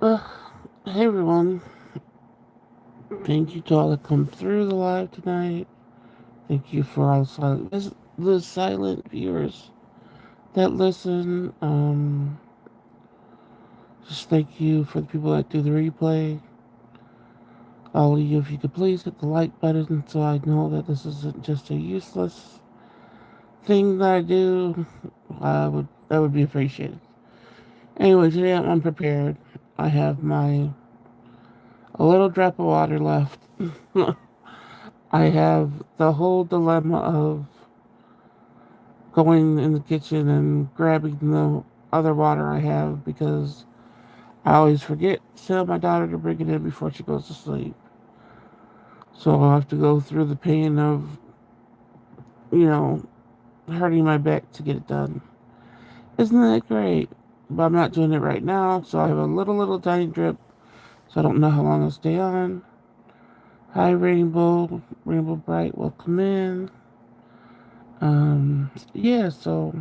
Uh, hey everyone. Thank you to all that come through the live tonight. Thank you for all the silent viewers that listen. Just thank you for the people that do the replay. All of you, if you could please hit the like button so I know that this isn't just a useless thing that I do. That would be appreciated. Anyway, today I'm unprepared. I have my a little drop of water left. I have the whole dilemma of going in the kitchen and grabbing the other water I have because I always forget to tell my daughter to bring it in before she goes to sleep. So I'll have to go through the pain of, you know, hurting my back to get it done. Isn't that great? But I'm not doing it right now, so I have a little tiny drip, so I don't know how long it'll stay on. Hi, Rainbow. Rainbow Bright, welcome in. Yeah, so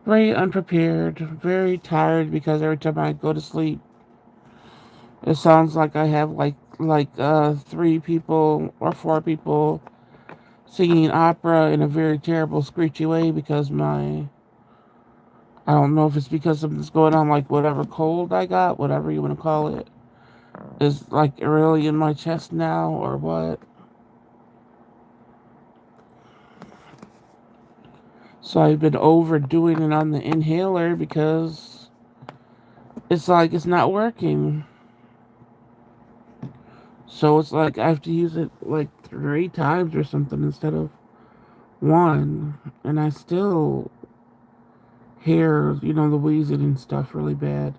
very unprepared, very tired because every time I go to sleep, it sounds like I have three people or four people singing opera in a very terrible screechy way because my I don't know if it's because something's going on, like whatever cold I got, whatever you want to call it, is like really in my chest now or what. So I've been overdoing it on the inhaler because it's like it's not working. So it's like I have to use it like three times or something instead of one. And I still hear, the wheezing and stuff really bad.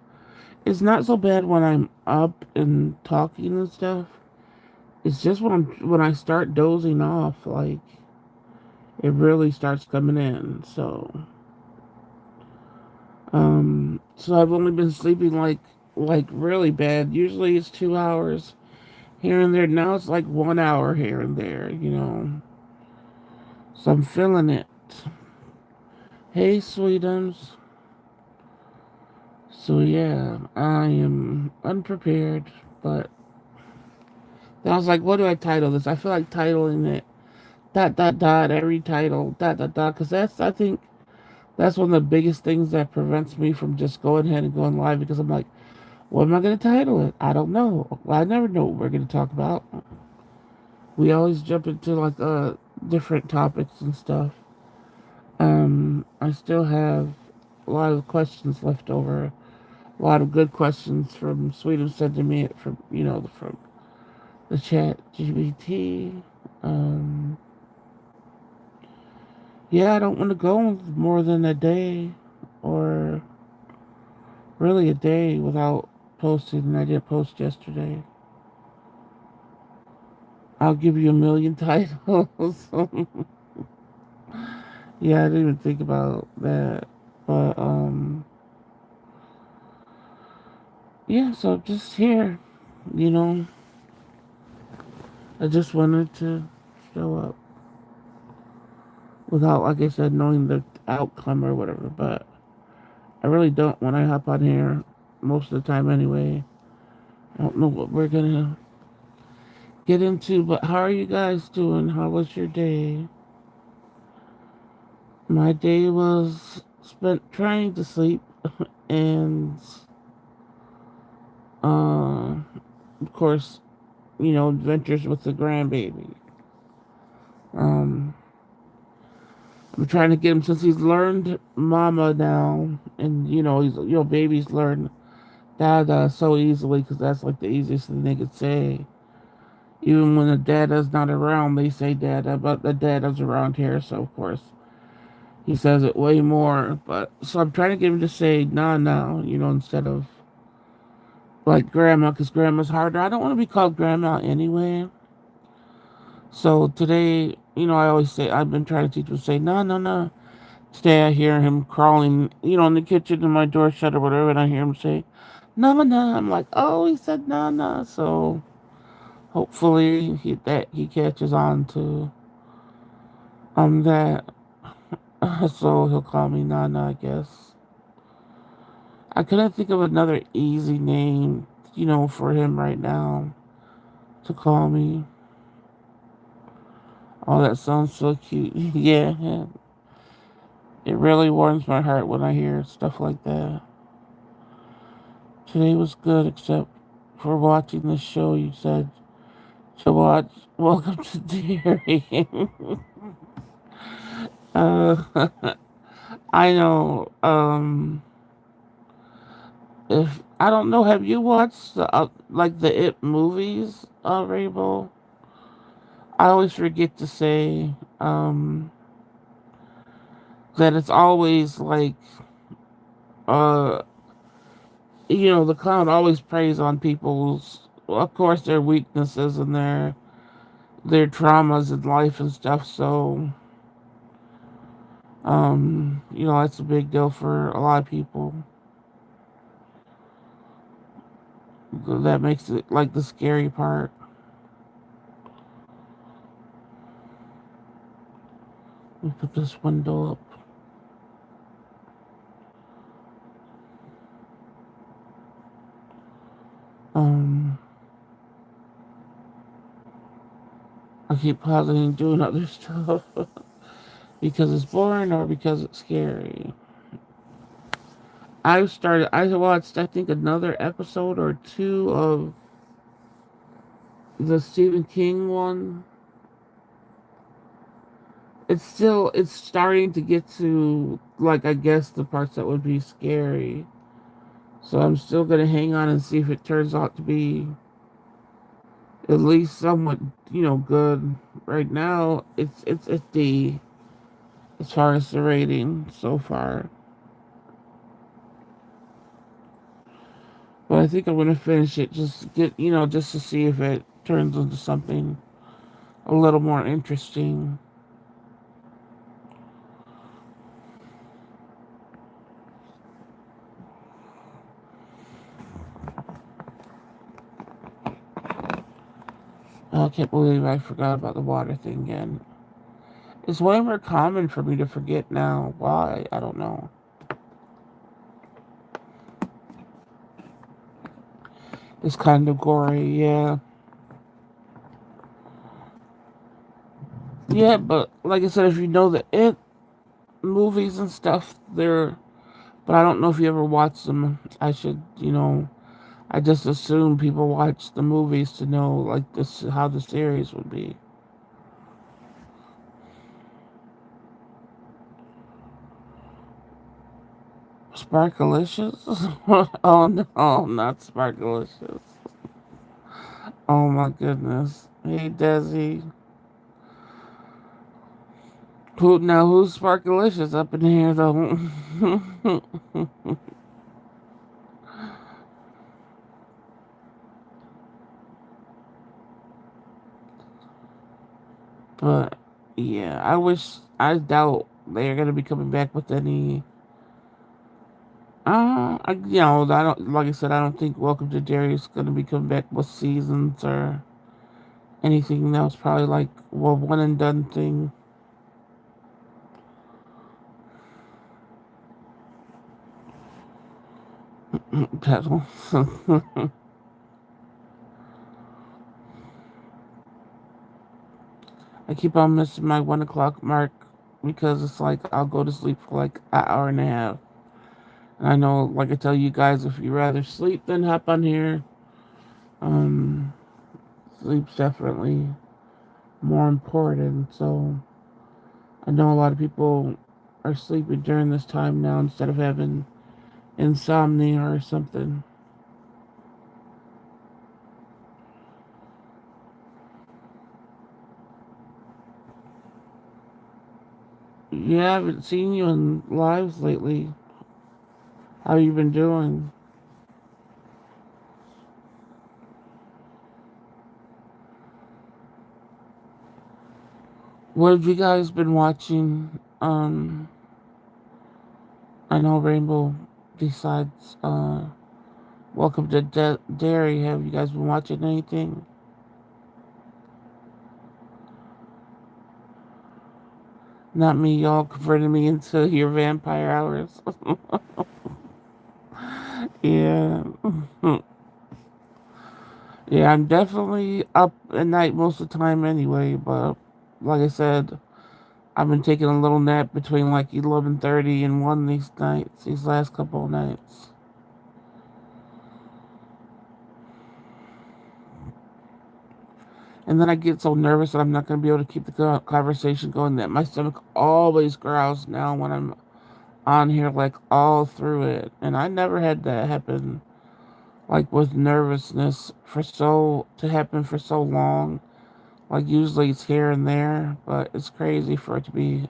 It's not so bad when I'm up and talking and stuff. It's just when I start dozing off, like it really starts coming in. So I've only been sleeping like really bad. Usually it's 2 hours here and there. Now it's like 1 hour here and there. So I'm feeling it. Hey, sweetums. So yeah, I am unprepared, but then I was like, what do I title this? I feel like titling it dot dot dot every title dot dot dot because I think that's one of the biggest things that prevents me from just going ahead and going live because I'm like, what am I going to title it? I don't know. Well, I never know what we're going to talk about. We always jump into different topics and stuff. I still have a lot of questions left over. A lot of good questions from Sweden sending me it from the chat GPT. Um, yeah, I don't want to go more than a day or really a day without posting, and I did post yesterday. I'll give you a million titles. Yeah, I didn't even think about that. But yeah, so just here, you know, I just wanted to show up without, like I said, knowing the outcome or whatever. But I really don't when I hop on here most of the time anyway. I don't know what we're gonna get into, but how are you guys doing? How was your day? My day was spent trying to sleep and, of course, adventures with the grandbaby. Um, I'm trying to get him since he's learned mama now, and babies learn dada so easily because that's like the easiest thing they could say. Even when the dada's not around, they say dada, but the dada's around here, so of course he says it way more. But so I'm trying to get him to say nah now, instead of like grandma, because grandma's harder. I don't want to be called grandma anyway. So today, I always say I've been trying to teach him to say no, no, no. Today I hear him crawling, in the kitchen and my door shut or whatever, and I hear him say, "No, no, no." I'm like, "Oh, he said no, no." So hopefully he catches on to that. So he'll call me Nana, I guess. I couldn't think of another easy name, for him right now to call me. Oh, that sounds so cute. Yeah, yeah. It really warms my heart when I hear stuff like that. Today was good, except for watching the show you said to watch. Welcome to Derry. uh, I know. If I don't know, have you watched like the It movies, Rainbow? I always forget to say that it's always like uh the clown always preys on people's, well, of course, their weaknesses and their traumas in life and stuff. So that's a big deal for a lot of people. That makes it like the scary part. Let me put this window up. Um, I keep pausing and doing other stuff because it's boring or because it's scary. I watched, I think, another episode or two of the Stephen King one. It's starting to get to, like, I guess the parts that would be scary. So I'm still gonna hang on and see if it turns out to be at least somewhat, good. Right now, it's at D as far as the rating so far. But I think I'm gonna finish it, just to see if it turns into something a little more interesting. I can't believe I forgot about the water thing again. It's way more common for me to forget now. Why? I don't know. It's kind of gory, yeah. Yeah, but like I said, if you know the It movies and stuff, they're. But I don't know if you ever watched them. I just assume people watch the movies to know, like, this how the series would be. Sparkalicious? Oh no, not Sparkalicious. Oh my goodness. Hey Desi. Who's Sparkalicious up in here though? But yeah, I doubt they're gonna be coming back with any. I don't, like I said, I don't think Welcome to Derry is gonna be coming back with seasons or anything else. Probably like, well, one and done thing. Petal. I keep on missing my 1 o'clock mark because it's like I'll go to sleep for like an hour and a half. And I know, like I tell you guys, if you rather sleep than hop on here, um, sleep's definitely more important. So I know a lot of people are sleeping during this time now instead of having insomnia or something. Yeah, I haven't seen you in lives lately. How you been doing? What have you guys been watching? I know Rainbow decides. Welcome to Dairy. Have you guys been watching anything? Not me, y'all converting me into your vampire hours. Yeah. Yeah, I'm definitely up at night most of the time anyway, but like I said, I've been taking a little nap between like 11:30 and 1 these nights, these last couple of nights. And then I get so nervous that I'm not going to be able to keep the conversation going that my stomach always growls now when I'm on here, like all through it. And I never had that happen, like with nervousness to happen for so long. Like usually it's here and there, but it's crazy for it to be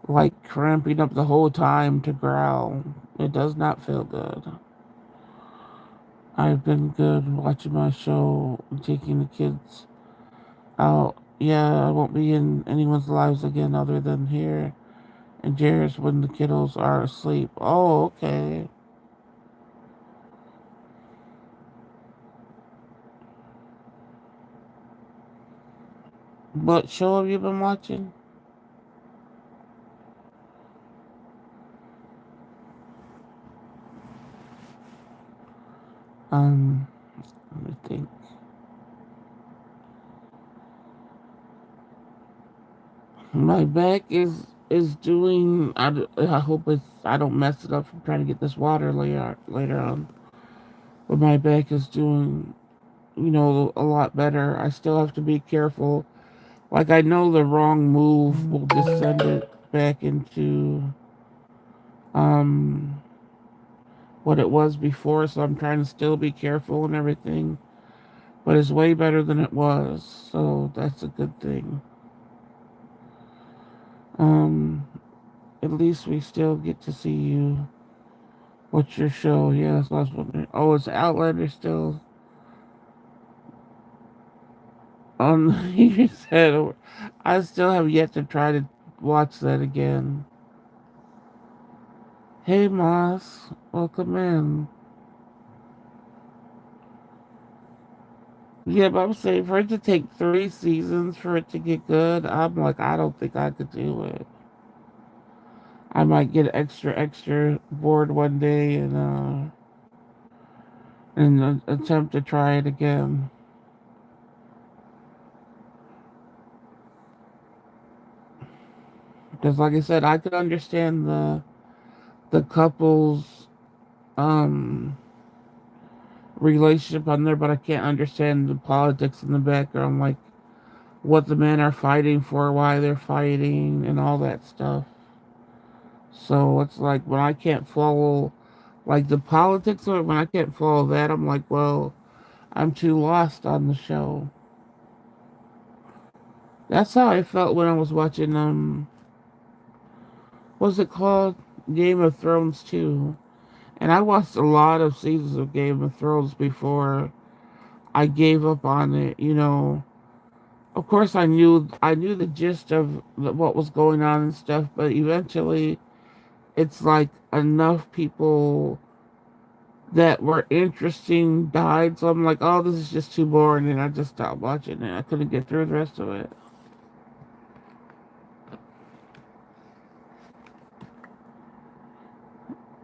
like cramping up the whole time to growl. It does not feel good. I've been good watching my show and taking the kids out. Yeah, I won't be in anyone's lives again other than here and Jared's when the kiddos are asleep. Oh, okay. What show have you been watching? Um, let me think. My back is doing. I hope I don't mess it up from trying to get this water later on. But my back is doing, a lot better. I still have to be careful. Like I know the wrong move will just send it back into um what it was before, so I'm trying to still be careful and everything. But it's way better than it was, so that's a good thing. Um, at least we still get to see you. What's your show? Yeah, that's what I was wondering. Oh, it's Outlander still on your said. I still have yet to try to watch that again. Hey, Moss, welcome in. Yeah, but I'm saying for it to take 3 seasons for it to get good, I'm like, I don't think I could do it. I might get extra bored one day and attempt to try it again. Because, like I said, I could understand the couple's um relationship on there, but I can't understand the politics in the background, like what the men are fighting for, why they're fighting, and all that stuff. So it's like when I can't follow, like the politics of it, when I can't follow that, I'm like, well, I'm too lost on the show. That's how I felt when I was watching what's it called? Game of Thrones too. And I watched a lot of seasons of Game of Thrones before I gave up on it. Of course, I knew the gist of what was going on and stuff, but eventually, it's like enough people that were interesting died, so I'm like, oh, this is just too boring, and I just stopped watching it. I couldn't get through the rest of it.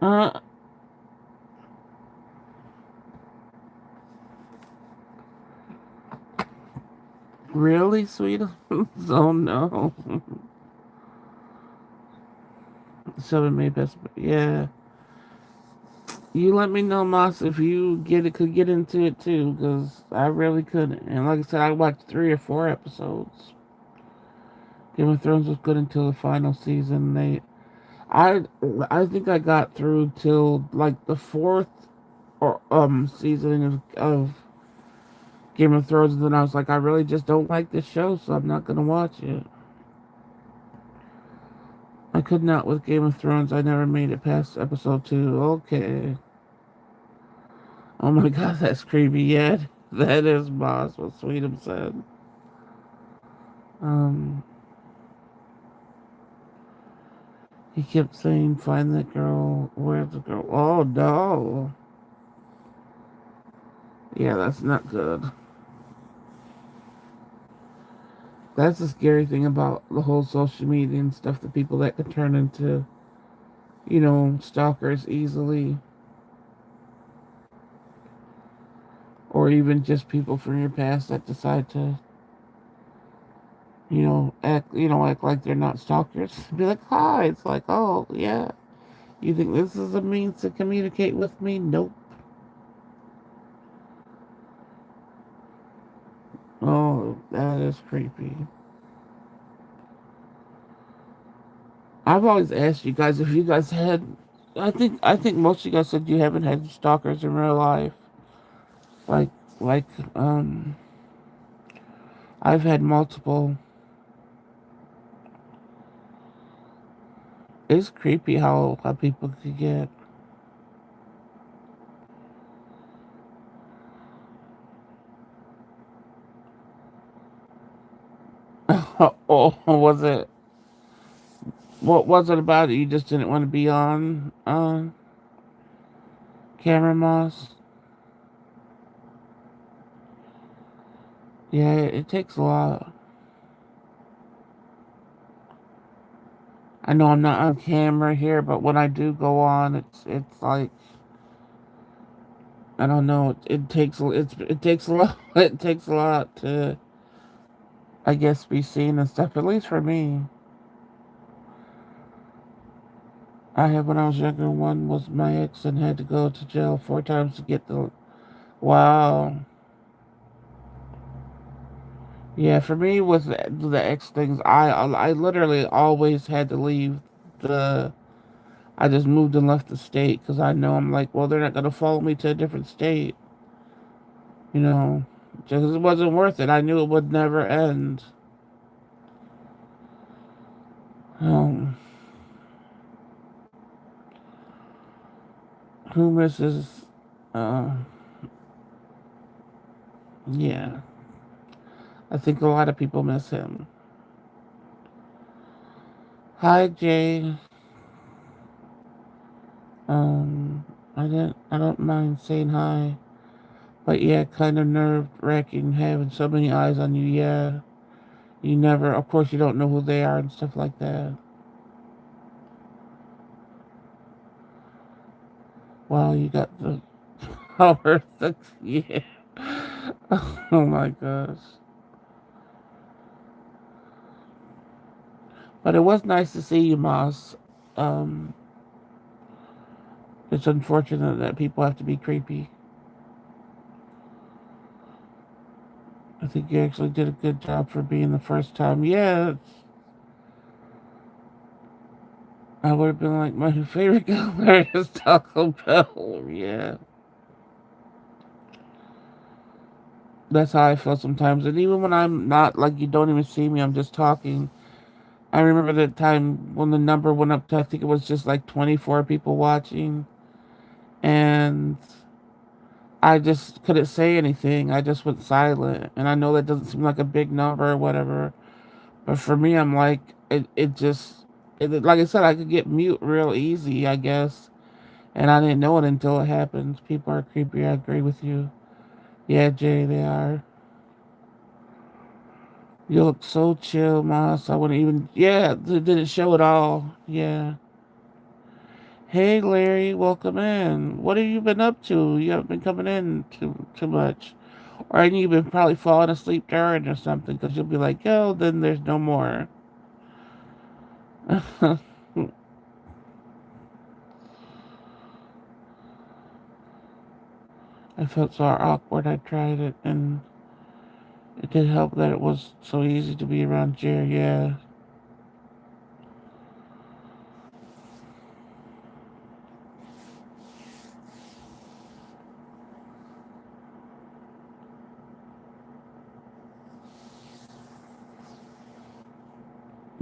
Uh, really, sweet? Oh no. Seven May best. Yeah. You let me know, Moss, if you could get into it too, because I really couldn't. And like I said, I watched 3 or 4 episodes. Game of Thrones was good until the final season. I, I think I got through till like the fourth or season of Game of Thrones, and then I was like, I really just don't like this show, so I'm not gonna watch it. I could not with Game of Thrones. I never made it past episode 2. Okay. Oh my god, that's creepy. Yeah, that is Boss, what Sweetum said. Um, he kept saying, find that girl. Where's the girl? Oh no. Yeah, that's not good. That's the scary thing about the whole social media and stuff. The people that can turn into, stalkers easily. or even just people from your past that decide to, act like they're not stalkers. Be like, hi. It's like, oh yeah, you think this is a means to communicate with me? Nope. Oh, that is creepy. I've always asked you guys if you guys had. I think most of you guys said you haven't had stalkers in real life. Like like um, I've had multiple. It's creepy how people could get. Oh, was it? What was it about it? You just didn't want to be on camera, Moss? Yeah, it takes a lot. I know I'm not on camera here, but when I do go on, it's like I don't know. It takes a lot. It takes a lot to, I guess, be seen and stuff. At least for me, I had when I was younger. One was my ex and had to go to jail 4 times to get the. Wow. Yeah, for me with the ex things, I literally always had to leave the. I just moved and left the state because I know I'm like, well, they're not gonna follow me to a different state, you know, just 'cause it wasn't worth it. I knew it would never end. Um, who misses? Uh, yeah, I think a lot of people miss him. Hi, Jay. I don't mind saying hi, but yeah, kind of nerve wracking having so many eyes on you. Yeah, you never, of course, you don't know who they are and stuff like that. Wow, you got the power. Yeah. Oh my gosh. But it was nice to see you, Moss. Um, it's unfortunate that people have to be creepy. I think you actually did a good job for being the first time. Yeah, I would have been like, my favorite color is Taco Bell. Yeah, that's how I feel sometimes. And even when I'm not, like, you don't even see me, I'm just talking. I remember that time when the number went up to, I think it was just like 24 people watching. And I just couldn't say anything. I just went silent. And I know that doesn't seem like a big number or whatever. But for me, I'm like, like I said, I could get mute real easy, I guess. And I didn't know it until it happened. People are creepy. I agree with you. Yeah, Jay, they are. You look so chill, Moss. I wouldn't even. Yeah, it didn't show at all. Yeah. Hey, Larry, welcome in. What have you been up to? You haven't been coming in too much. Or you've been probably falling asleep during or something because you'll be like, yo, then there's no more. I felt so awkward. I tried it, and it did help that it was so easy to be around Jerry. Yeah.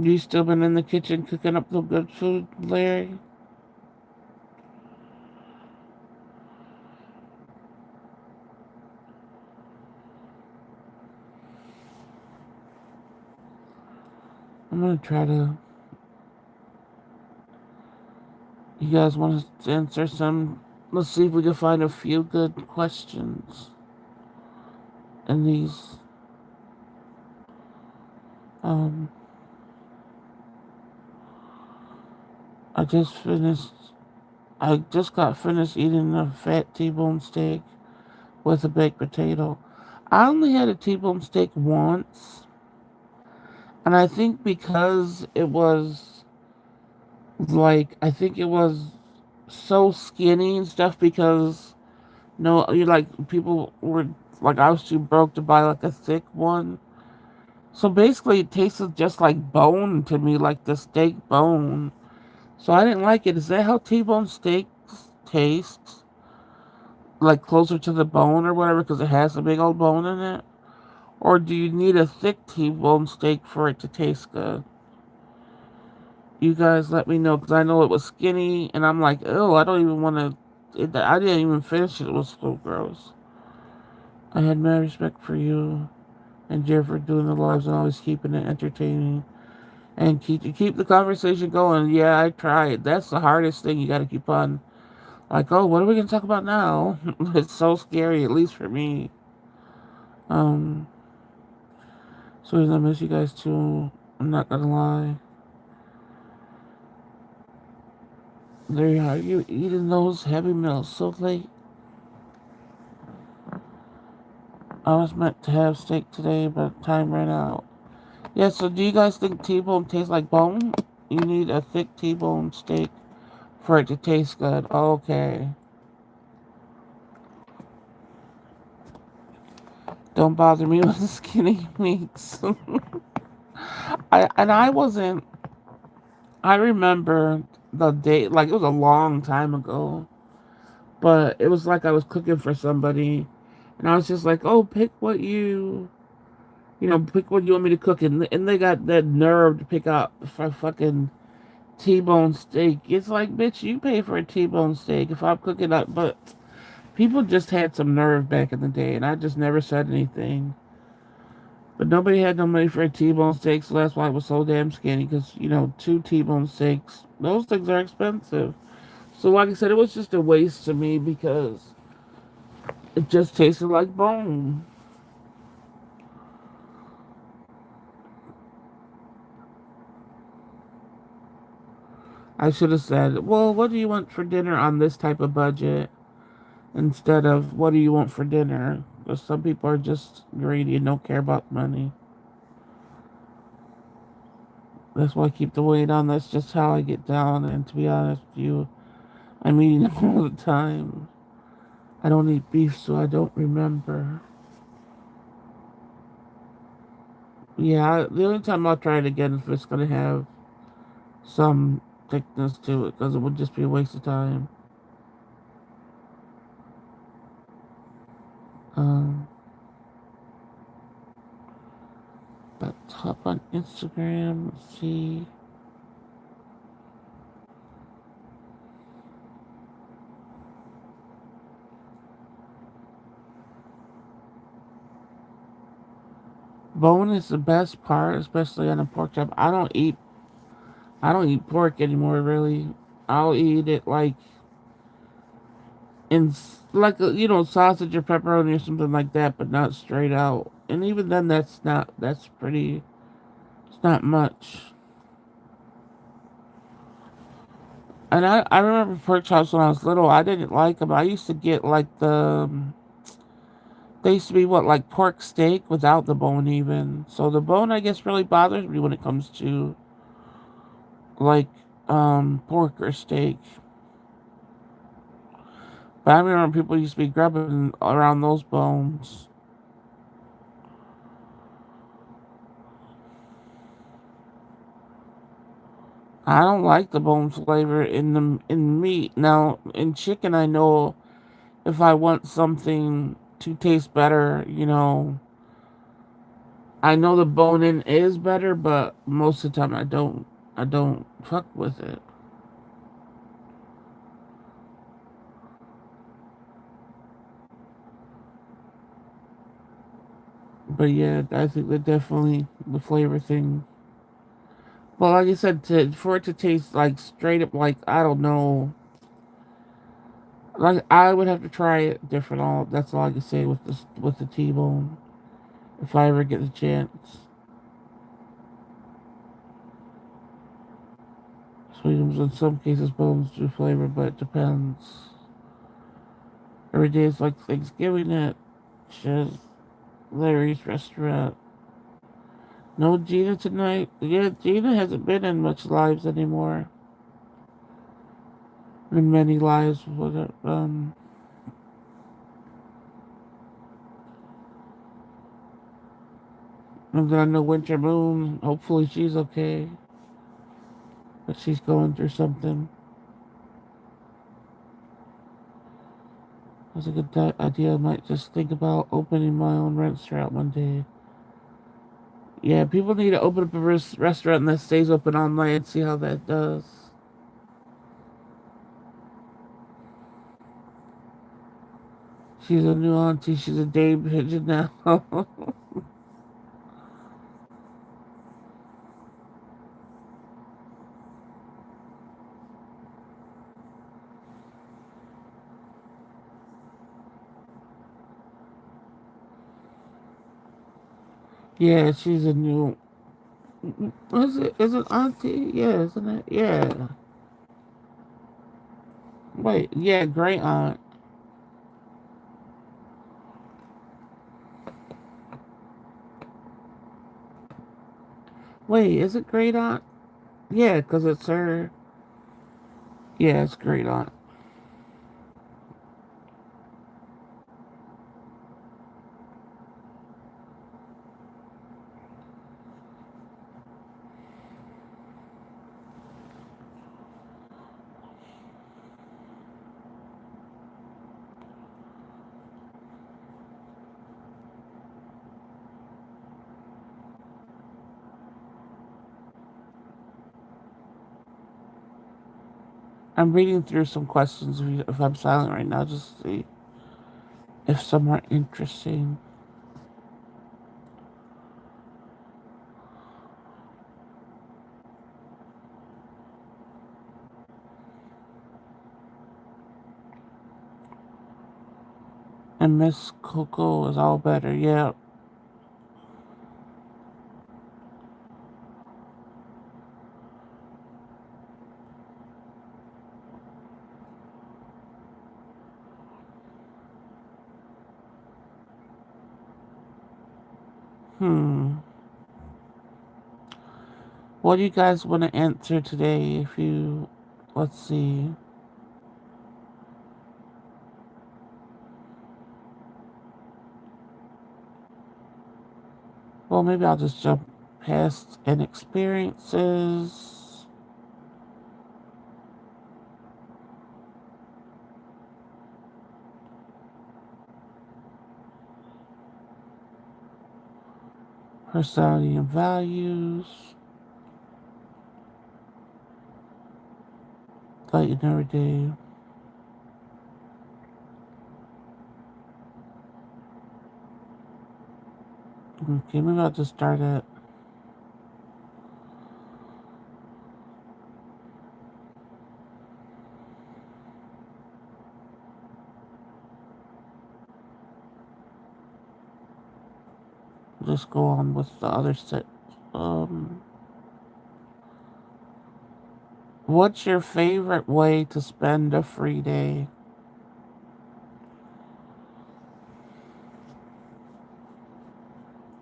You still been in the kitchen cooking up the good food, Larry? I'm gonna try to. You guys want to answer some? Let's see if we can find a few good questions in these. Um, I just finished. I just got finished eating a fat T-bone steak with a baked potato. I only had a T-bone steak once, and I think because it was like I think it was so skinny and stuff because no, you like people were like I was too broke to buy like a thick one. So basically, it tasted just like bone to me, like the steak bone. So I didn't like it. Is that how T-bone steaks taste? Like closer to the bone or whatever, because it has a big old bone in it? Or do you need a thick T-bone steak for it to taste good? You guys let me know, because I know it was skinny, and I'm like, oh, I don't even want to. I didn't even finish it. It was so gross. I had mad respect for you and Jer for doing the lives and always keeping it entertaining. And keep the conversation going. Yeah, I tried. That's the hardest thing. You got to keep on. Like, oh, what are we gonna talk about now? It's so scary, at least for me. Um, so I miss you guys too. I'm not gonna lie. There you are. You eating those heavy meals so late. I was meant to have steak today, but time ran out. Yeah. So do you guys think T-bone tastes like bone? You need a thick T-bone steak for it to taste good. Okay. Don't bother me with the skinny meats. I wasn't. I remember the day, like it was a long time ago, but it was like I was cooking for somebody, and I was just like, "Oh, pick what pick what you want me to cook," and they got that nerve to pick out for fucking T-bone steak. It's like, bitch, you pay for a T-bone steak if I'm cooking up, but people just had some nerve back in the day, and I just never said anything. But nobody had no money for a T-bone steak, so that's why it was so damn skinny. Because two T-bone steaks, those things are expensive. So, like I said, it was just a waste to me because it just tasted like bone. I should have said, "Well, what do you want for dinner on this type of budget?" instead of "What do you want for dinner?" Because some people are just greedy and don't care about money. That's why I keep the weight on. That's just how I get down. And to be honest with you, I'm eating all the time. I don't eat beef, so I don't remember. Yeah, the only time I'll try it again is if it's gonna have some thickness to it, because it would just be a waste of time. Um, but hop on Instagram, see. Bone is the best part, especially on a pork chop. I don't eat pork anymore, really. I'll eat it like like sausage or pepperoni or something like that, but not straight out. And even then, that's pretty. It's not much. And I remember pork chops when I was little. I didn't like them. I used to get like they used to be what, like pork steak without the bone even. So the bone, I guess, really bothers me when it comes to like pork or steak. But I remember people used to be grubbing around those bones. I don't like the bone flavor in meat. Now in chicken, I know if I want something to taste better, I know the bone in is better, but most of the time I don't fuck with it. But yeah, I think that definitely the flavor thing. Well, like I said, for it to taste like straight up, like I don't know, like I would have to try it different. All that's all I can say with the T-bone. If I ever get the chance, sweetums in some cases bones do flavor, but it depends. Every day is like Thanksgiving at Chef Larry's restaurant. No Gina tonight. Yeah, Gina hasn't been in much lives anymore. In many lives. And then I know Winter Moon. Hopefully she's okay. But she's going through something. That's a good idea. I might just think about opening my own restaurant one day. Yeah, people need to open up a restaurant that stays open all night and see how that does. She's a new auntie. She's a Dame Pigeon now. Yeah, she's a new. Is it auntie? Yeah, isn't it? Yeah. Wait, yeah, great aunt. Wait, is it great aunt? Yeah, because it's her. Yeah, it's great aunt. I'm reading through some questions if I'm silent right now, just to see if some are interesting. And Miss Coco is all better. Yeah. Hmm. What do you guys want to answer today? If you, let's see. Well, maybe I'll just jump past and experiences. Personality and values. Light in every day. Okay, maybe I'll just start at. Just go on with the other set. Um, what's your favorite way to spend a free day?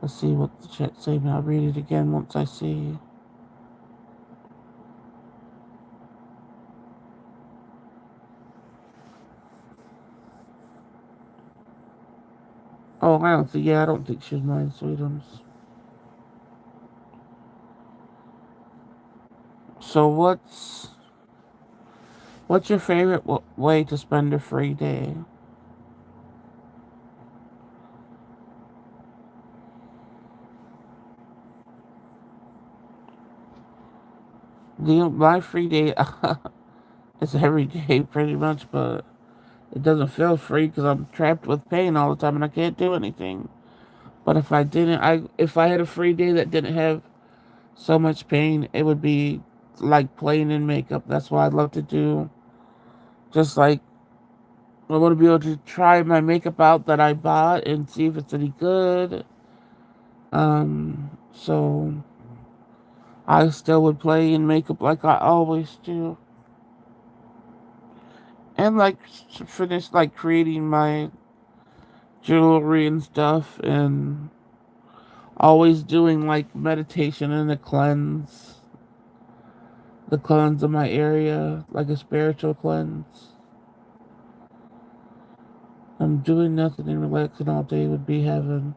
Let's see what the chat say. I'll read it again once I see. Oh, I don't think. Yeah, I don't think she's mine, Sweetums. So what's your favorite way to spend a free day? My free day is every day pretty much, but it doesn't feel free because I'm trapped with pain all the time and I can't do anything. But if I had a free day that didn't have so much pain, it would be like playing in makeup. That's what I'd love to do. Just like I want to be able to try my makeup out that I bought and see if it's any good. So I still would play in makeup like I always do. and like finish like creating my jewelry and stuff, and always doing like meditation and the cleanse of my area, like a spiritual cleanse. I'm doing nothing and relaxing all day would be heaven.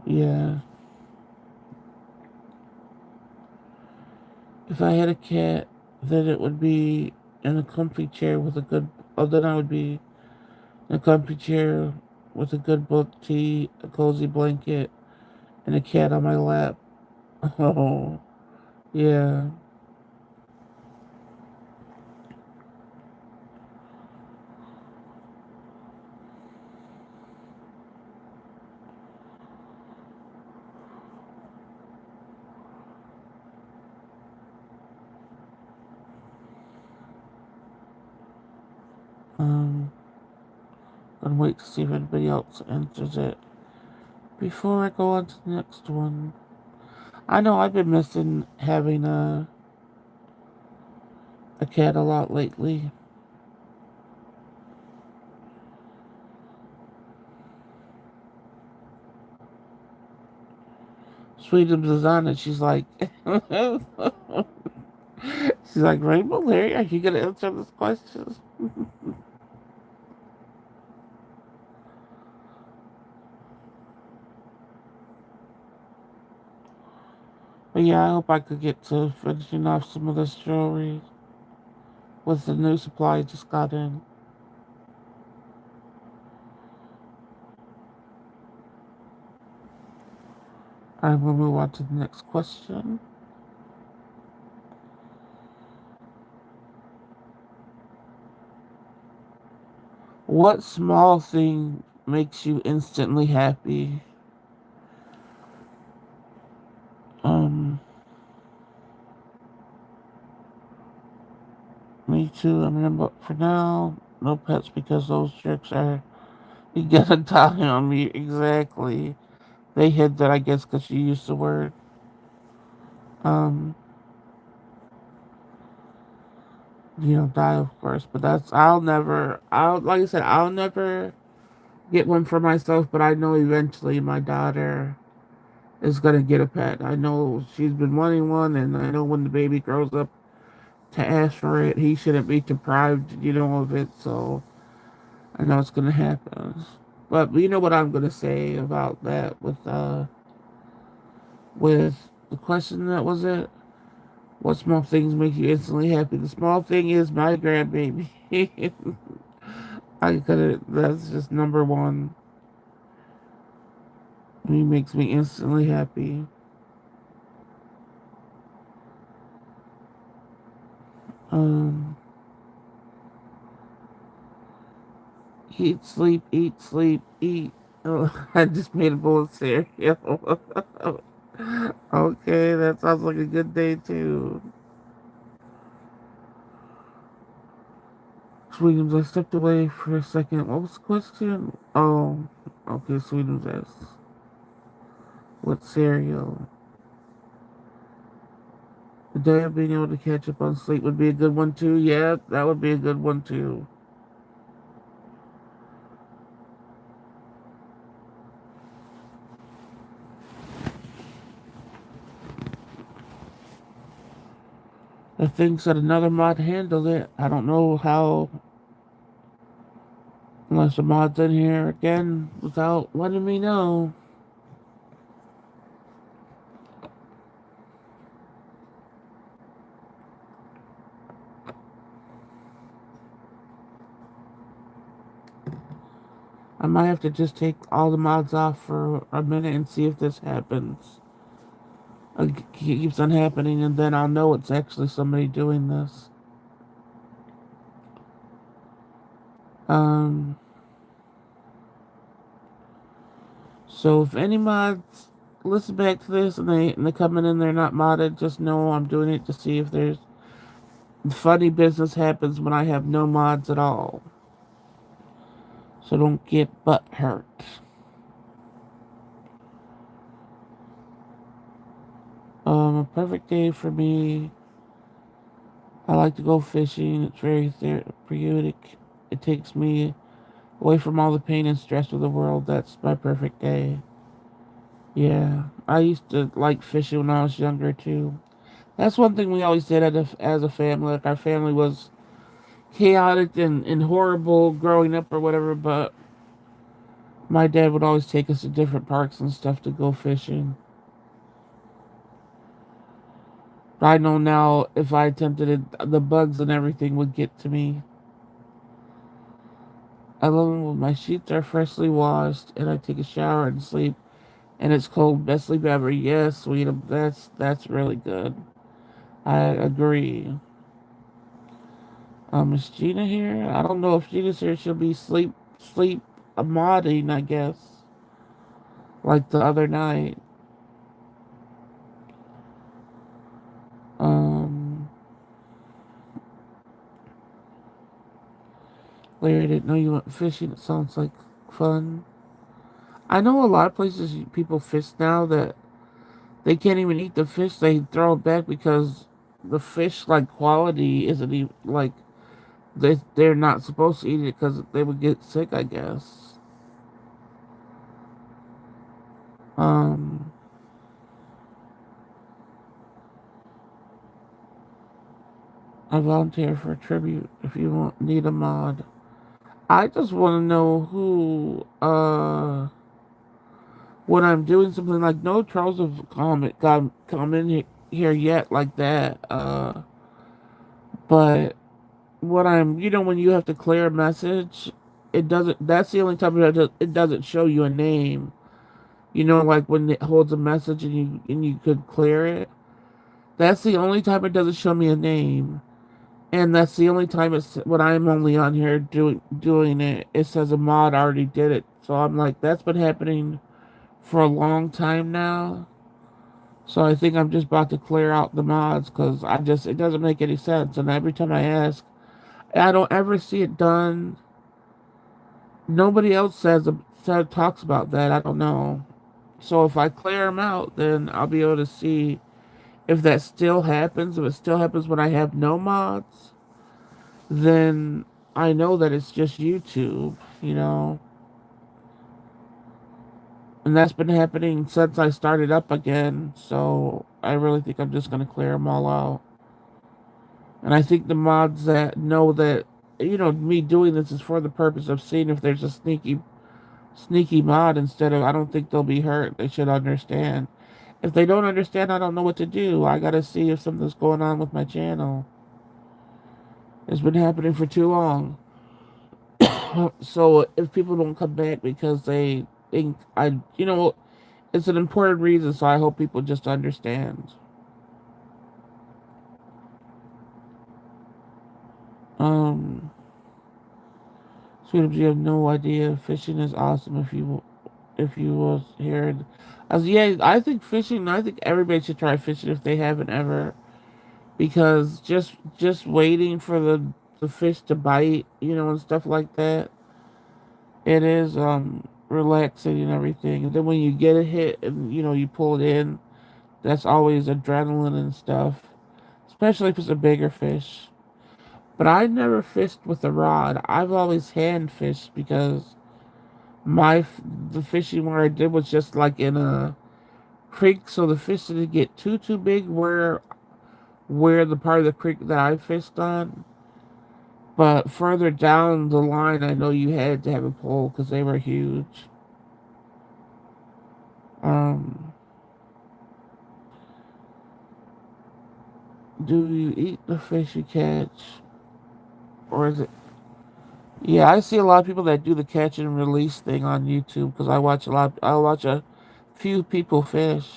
Yeah. If I had a cat, then it would be in a comfy chair with a good. Oh, then I would be in a comfy chair with a good book, tea, a cozy blanket, and a cat on my lap. Oh, yeah. Um, Gonna wait to see if anybody else answers it before I go on to the next one. I know I've been missing having a cat a lot lately. Sweetums is on it. She's like, she's like, Rainbow Larry, are you gonna answer this question? But yeah, I hope I could get to finishing off some of this jewelry with the new supply I just got in. Alright, we'll move on to the next question. What small thing makes you instantly happy? Um, Me too. I mean, but for now, no pets because those jerks are you gonna die on me. Exactly. They hid that, I guess, because you used the word. Um, die, of course. But like I said, I'll never get one for myself, but I know eventually my daughter is gonna get a pet. I know she's been wanting one, and I know when the baby grows up to ask for it, he shouldn't be deprived, of it. So I know it's gonna happen. But you know what I'm gonna say about that with the question that was it. What small things make you instantly happy? The small thing is my grandbaby. I could. That's just number one. He makes me instantly happy. Um, Eat, sleep, eat, sleep, eat. Oh, I just made a bowl of cereal. Okay, that sounds like a good day too. Sweetums, I stepped away for a second. What was the question? Oh, okay, Sweetums asks, what cereal? The day of being able to catch up on sleep would be a good one too. Yeah, that would be a good one too. I think that another mod handled it. I don't know how, unless the mod's in here again without letting me know. I might have to just take all the mods off for a minute and see if this happens. It keeps on happening, and then I'll know it's actually somebody doing this. Um, so if any mods listen back to this and they come in and they're not modded, just know I'm doing it to see if there's funny business happens when I have no mods at all. So don't get butt hurt. A perfect day for me. I like to go fishing. It's very therapeutic. It takes me away from all the pain and stress of the world. That's my perfect day. Yeah, I used to like fishing when I was younger too. That's one thing we always did as a family. Like our family was chaotic and horrible growing up or whatever, but my dad would always take us to different parks and stuff to go fishing. But I know now if I attempted it, the bugs and everything would get to me. I love it when my sheets are freshly washed and I take a shower and sleep and it's cold. Best sleep ever. Yes, sweetie. That's really good. I agree. Is Gina here? I don't know if Gina's here. She'll be sleep modding, I guess. Like the other night. Um, Larry, I didn't know you went fishing. It sounds like fun. I know a lot of places people fish now that they can't even eat the fish. They throw it back because the fish like quality isn't even like they're not supposed to eat it because they would get sick. I guess. Um, I volunteer for a tribute if you need a mod. I just want to know who when I'm doing something like no Charles have come in here yet like that. But what I'm, when you have to clear a message, it doesn't. That's the only time it doesn't show you a name. Like when it holds a message and you could clear it. That's the only time it doesn't show me a name, and that's the only time it's when I'm only on here doing it. It says a mod already did it, so I'm like, that's been happening for a long time now. So I think I'm just about to clear out the mods because it doesn't make any sense. And every time I ask, I don't ever see it done. Nobody else talks about that. I don't know. So if I clear them out, then I'll be able to see if that still happens. If it still happens when I have no mods, then I know that it's just YouTube. And that's been happening since I started up again. So I really think I'm just going to clear them all out. And I think the mods that know that, me doing this is for the purpose of seeing if there's a sneaky mod instead of, I don't think they'll be hurt. They should understand. If they don't understand, I don't know what to do. I gotta see if something's going on with my channel. It's been happening for too long. So if people don't come back because they think it's an important reason, so I hope people just understand. Um, Sweetums, you have no idea. Fishing is awesome if you was here. Yeah, I think fishing. I think everybody should try fishing if they haven't ever, because just waiting for the fish to bite, and stuff like that. It is relaxing and everything. And then when you get a hit and you pull it in, that's always adrenaline and stuff. Especially if it's a bigger fish. But I never fished with a rod. I've always hand fished because the fishing where I did was just like in a creek, so the fish didn't get too big where the part of the creek that I fished on. But further down the line, I know you had to have a pole because they were huge. Um, do you eat the fish you catch, or is it? Yeah, I see a lot of people that do the catch and release thing on YouTube because I watch a lot. I watch a few people fish.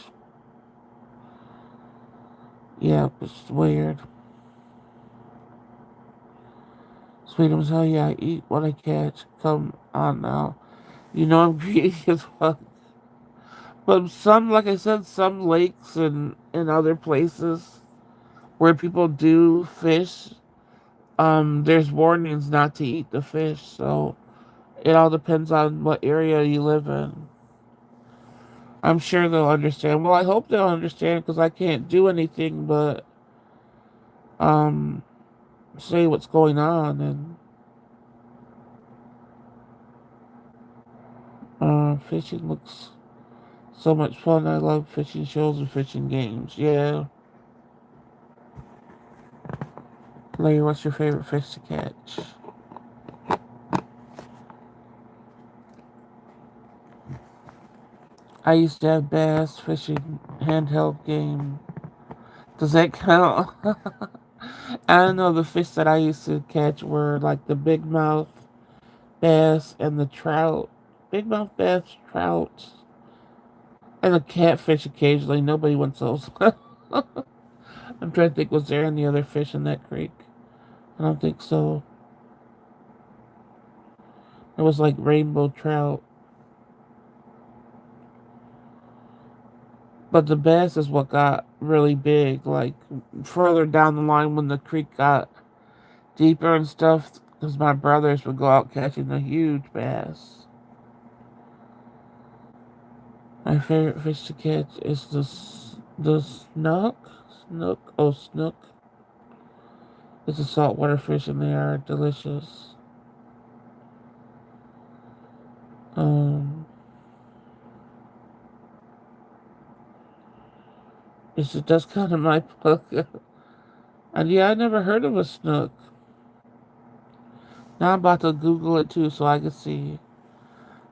Yeah, it's weird. Sweetums, hell yeah, I eat what I catch. Come on now. I'm greedy as well. But like I said, some lakes and other places where people do fish, there's warnings not to eat the fish. So it all depends on what area you live in. I'm sure they'll understand. Well, I hope they'll understand because I can't do anything but, um, say what's going on. And fishing looks so much fun. I love fishing shows and fishing games. Yeah. Larry, what's your favorite fish to catch? I used to have bass fishing handheld game. Does that count? I don't know. The fish that I used to catch were like the big mouth bass and the trout. Big mouth bass, trout, and the catfish occasionally. Nobody wants those. I'm trying to think, was there any other fish in that creek? I don't think so. It was like rainbow trout. But the bass is what got really big. Like further down the line when the creek got deeper and stuff, because my brothers would go out catching the huge bass. My favorite fish to catch is the snook. Snook. Oh, snook. It's a saltwater fish and they are delicious. Um, it does kind of my book. And yeah, I never heard of a snook. Now I'm about to Google it too so I can see.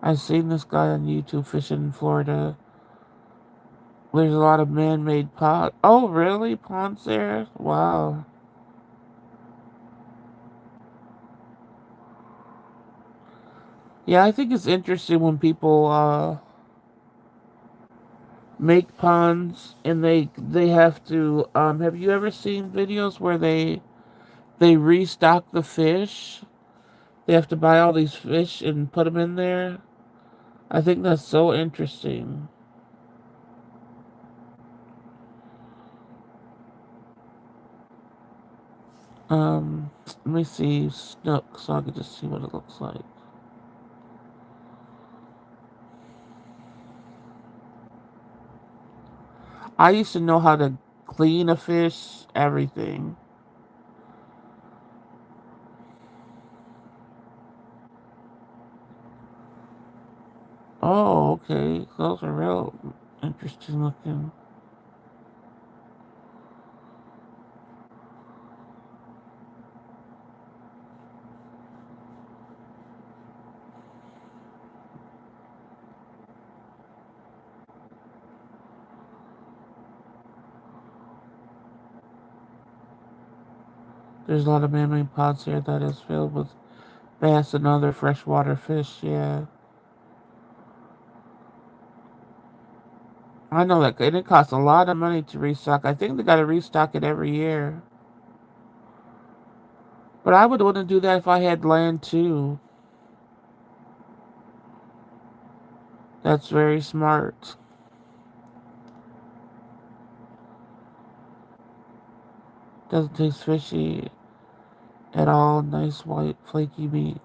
I've seen this guy on YouTube fishing in Florida. There's a lot of man-made ponds. Oh, really? Ponds there? Wow. Yeah, I think it's interesting when people make ponds and they have to have you ever seen videos where they restock the fish? They have to buy all these fish and put them in there. I think that's so interesting. Let me see snook so I can just see what it looks like. I used to know how to clean a fish, everything. Oh, okay. Those are real interesting looking. There's a lot of man-made ponds here that is filled with bass and other freshwater fish, yeah. I know that, and it costs a lot of money to restock. I think they gotta restock it every year. But I would want to do that if I had land too. That's very smart. Doesn't taste fishy at all. Nice white flaky meat.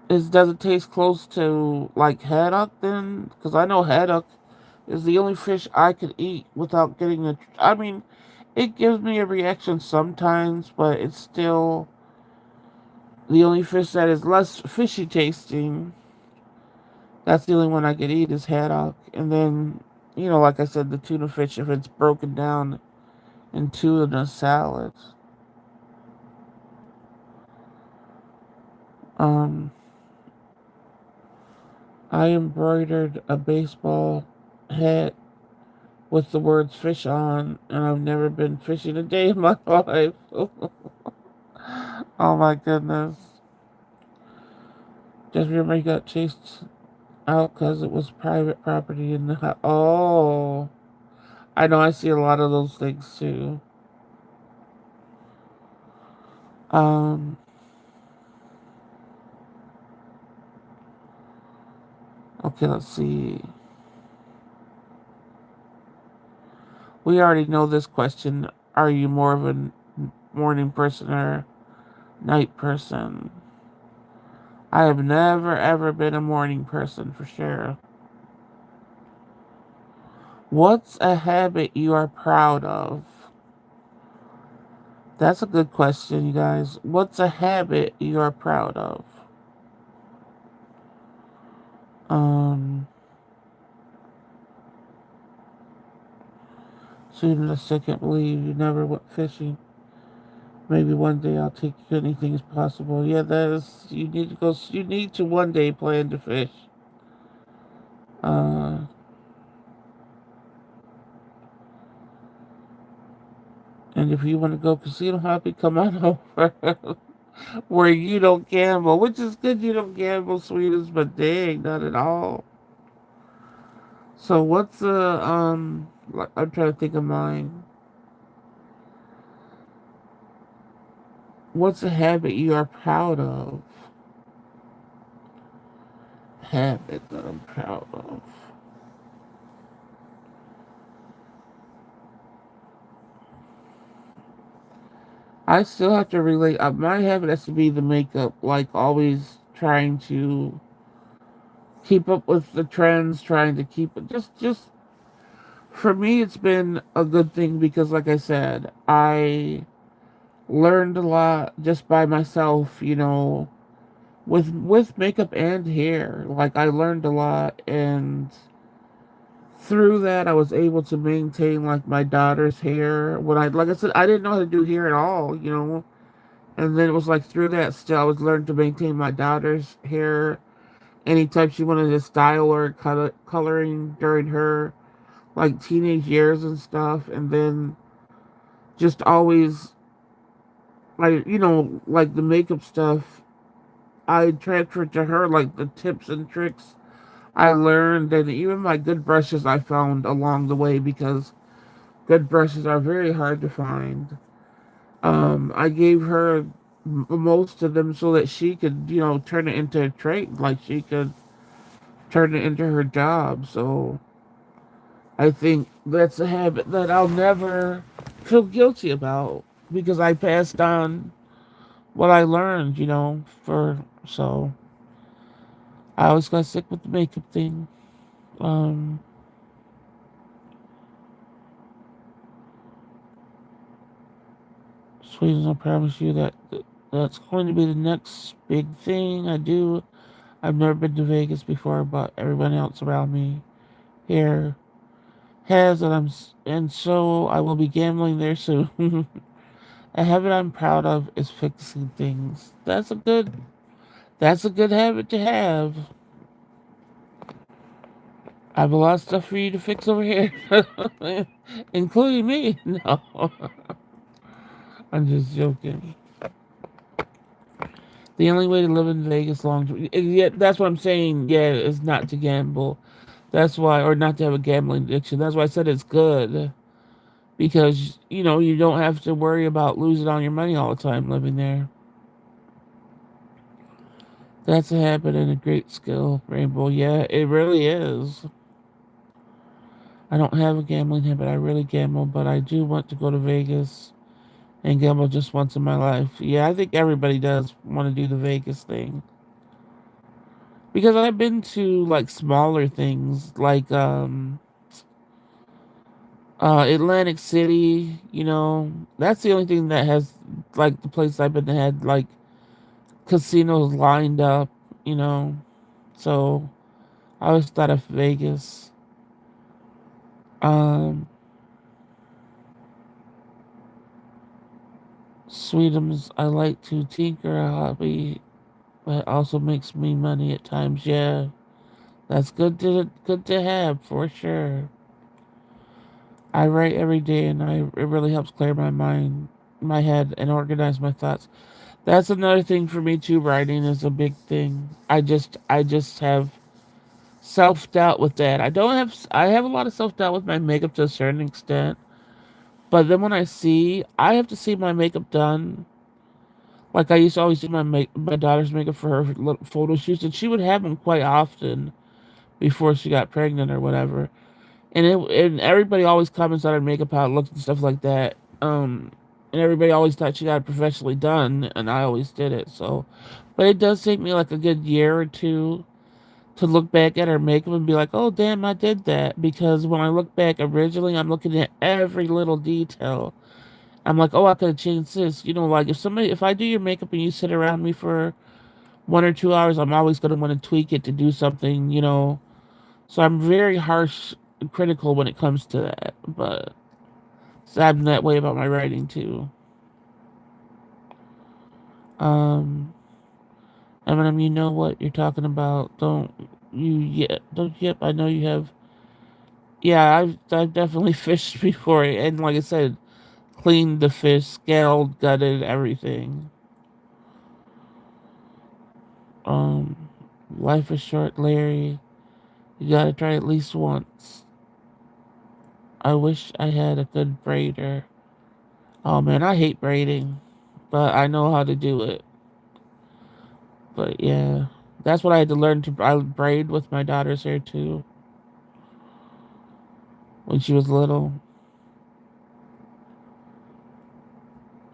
Does it taste close to like haddock then? Because I know haddock is the only fish I could eat without getting a. I mean, it gives me a reaction sometimes, but it's still the only fish that is less fishy tasting. That's the only one I could eat is haddock, and then like I said, the tuna fish if it's broken down into in a salad. Um, I embroidered a baseball hat with the words fish on, and I've never been fishing a day in my life. Oh my goodness. Just remember he got chased out because it was private property in the house. Oh, I know I see a lot of those things too. Um, okay, let's see. We already know this question. Are you more of a morning person or night person? I have never ever been a morning person for sure. What's a habit you are proud of? That's a good question, you guys. What's a habit you are proud of? Um, Soon as I can't believe you never went fishing. Maybe one day I'll take you. Anything is possible. Yeah, that is. You need to go. You need to one day plan to fish. Uh, and if you want to go casino hopping, come on over. Where you don't gamble, which is good. You don't gamble, sweetest, but dang, not at all. So what's I'm trying to think of mine. What's a habit you are proud of? Habit that I'm proud of. I still have to relate. My habit has to be the makeup, like always trying to keep up with the trends, trying to keep it. Just for me, it's been a good thing because, like I said, I learned a lot just by myself. With makeup and hair. Like I learned a lot, and through that, I was able to maintain like my daughter's hair. When I, like I said, I didn't know how to do hair at all. And then it was like through that still I was learning to maintain my daughter's hair. Anytime she wanted to style or coloring during her like teenage years and stuff, and then just always like the makeup stuff, I transferred to her like the tips and tricks I learned, and even my good brushes I found along the way because good brushes are very hard to find. I gave her most of them so that she could, turn it into a trade, like she could turn it into her job. So I think that's a habit that I'll never feel guilty about because I passed on what I learned, for so I always gotta stick with the makeup thing. Um, Sweden, I promise you that's going to be the next big thing I do. I've never been to Vegas before, but everyone else around me here has, and so I will be gambling there soon. A habit I'm proud of is fixing things. That's a good habit to have. I have a lot of stuff for you to fix over here, including me. No, I'm just joking. The only way to live in Vegas long term, yeah, that's what I'm saying. Yeah, is not to gamble. That's why, or not to have a gambling addiction. That's why I said it's good because you don't have to worry about losing all your money all the time living there. That's a habit and a great skill, Rainbow. Yeah, it really is. I don't have a gambling habit. I really gamble, but I do want to go to Vegas and gamble just once in my life. Yeah, I think everybody does want to do the Vegas thing because I've been to like smaller things like Atlantic City. That's the only thing that has like the place I've been to had like casinos lined up. You know, so I always thought of Vegas. Um, Sweetums, I like to tinker a hobby that also makes me money at times. Yeah, that's good to have for sure. I write every day, and it really helps clear my mind, my head, and organize my thoughts. That's another thing for me too. Writing is a big thing. I just have self doubt with that. I have a lot of self doubt with my makeup to a certain extent. But then when I have to see my makeup done. Like I used to always do my daughter's makeup for her little photo shoots, and she would have them quite often before she got pregnant or whatever. And everybody always comments on her makeup, how it looked and stuff like that. And everybody always thought she got it professionally done, and I always did it. So, but it does take me like a good year or two to look back at her makeup and be like, oh damn, I did that. Because when I look back originally, I'm looking at every little detail. I'm like, oh, I could have changed this. You know, like if I do your makeup and you sit around me for 1 or 2 hours, I'm always going to want to tweak it to do something, you know. So I'm very harsh and critical when it comes to that. But so I'm that way about my writing too. Um, Eminem, you know what you're talking about. Don't you yet? Don't yep. I know you have. Yeah, I've definitely fished before, and like I said, cleaned the fish, scaled, gutted, everything. Um, life is short, Larry. You gotta try at least once. I wish I had a good braider. Oh man, I hate braiding, but I know how to do it. But yeah, that's what I had to learn to. I braid with my daughter's hair too when she was little.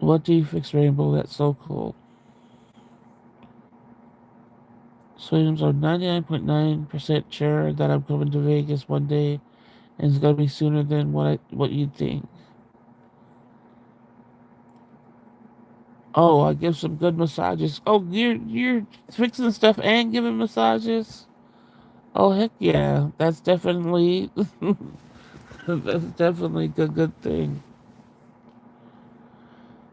What do you fix, Rainbow? That's so cool. Sweetums are 99.9% sure that I'm coming to Vegas one day, and it's gonna be sooner than what you think. Oh, I give some good massages. Oh, you're fixing stuff and giving massages. Oh heck yeah, that's definitely that's definitely a good thing.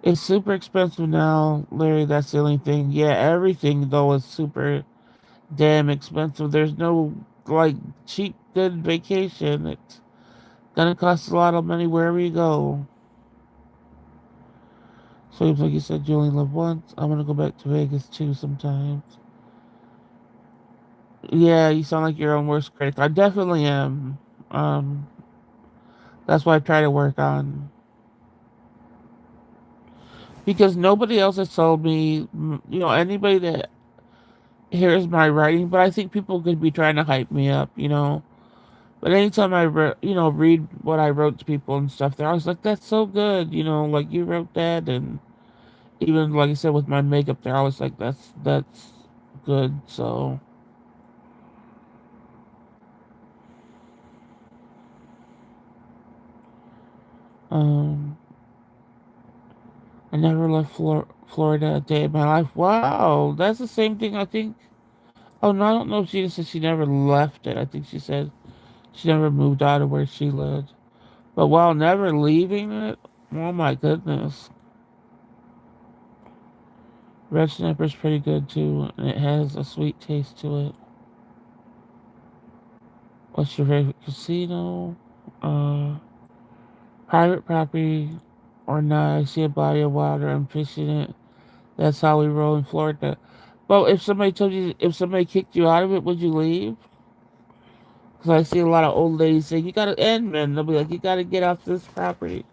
It's super expensive now, Larry. That's the only thing. Yeah, everything though is super damn expensive. There's no like cheap good vacation. It's gonna cost a lot of money wherever you go. Seems like you said you only live once. I'm gonna go back to Vegas too sometimes. Yeah, you sound like your own worst critic. I definitely am. Um, that's what I try to work on. Because nobody else has told me, you know, anybody that hears my writing, but I think people could be trying to hype me up, you know. But anytime you know, read what I wrote to people and stuff, they're always like, "That's so good," you know, like you wrote that, and even like I said with my makeup, they're always like, "That's good." So, um, I never left Florida a day in my life. Wow, that's the same thing. I think. Oh no, I don't know if she just said she never left it. I think she said she never moved out of where she lived. But while never leaving it, oh my goodness. Red Snapper's pretty good too, and it has a sweet taste to it. What's your favorite casino? Uh, Private property or not? I see a body of water. I'm fishing it. That's how we roll in Florida. Well, if somebody kicked you out of it, would you leave? Because I see a lot of old ladies saying, you gotta end, man. They'll be like, you gotta get off this property.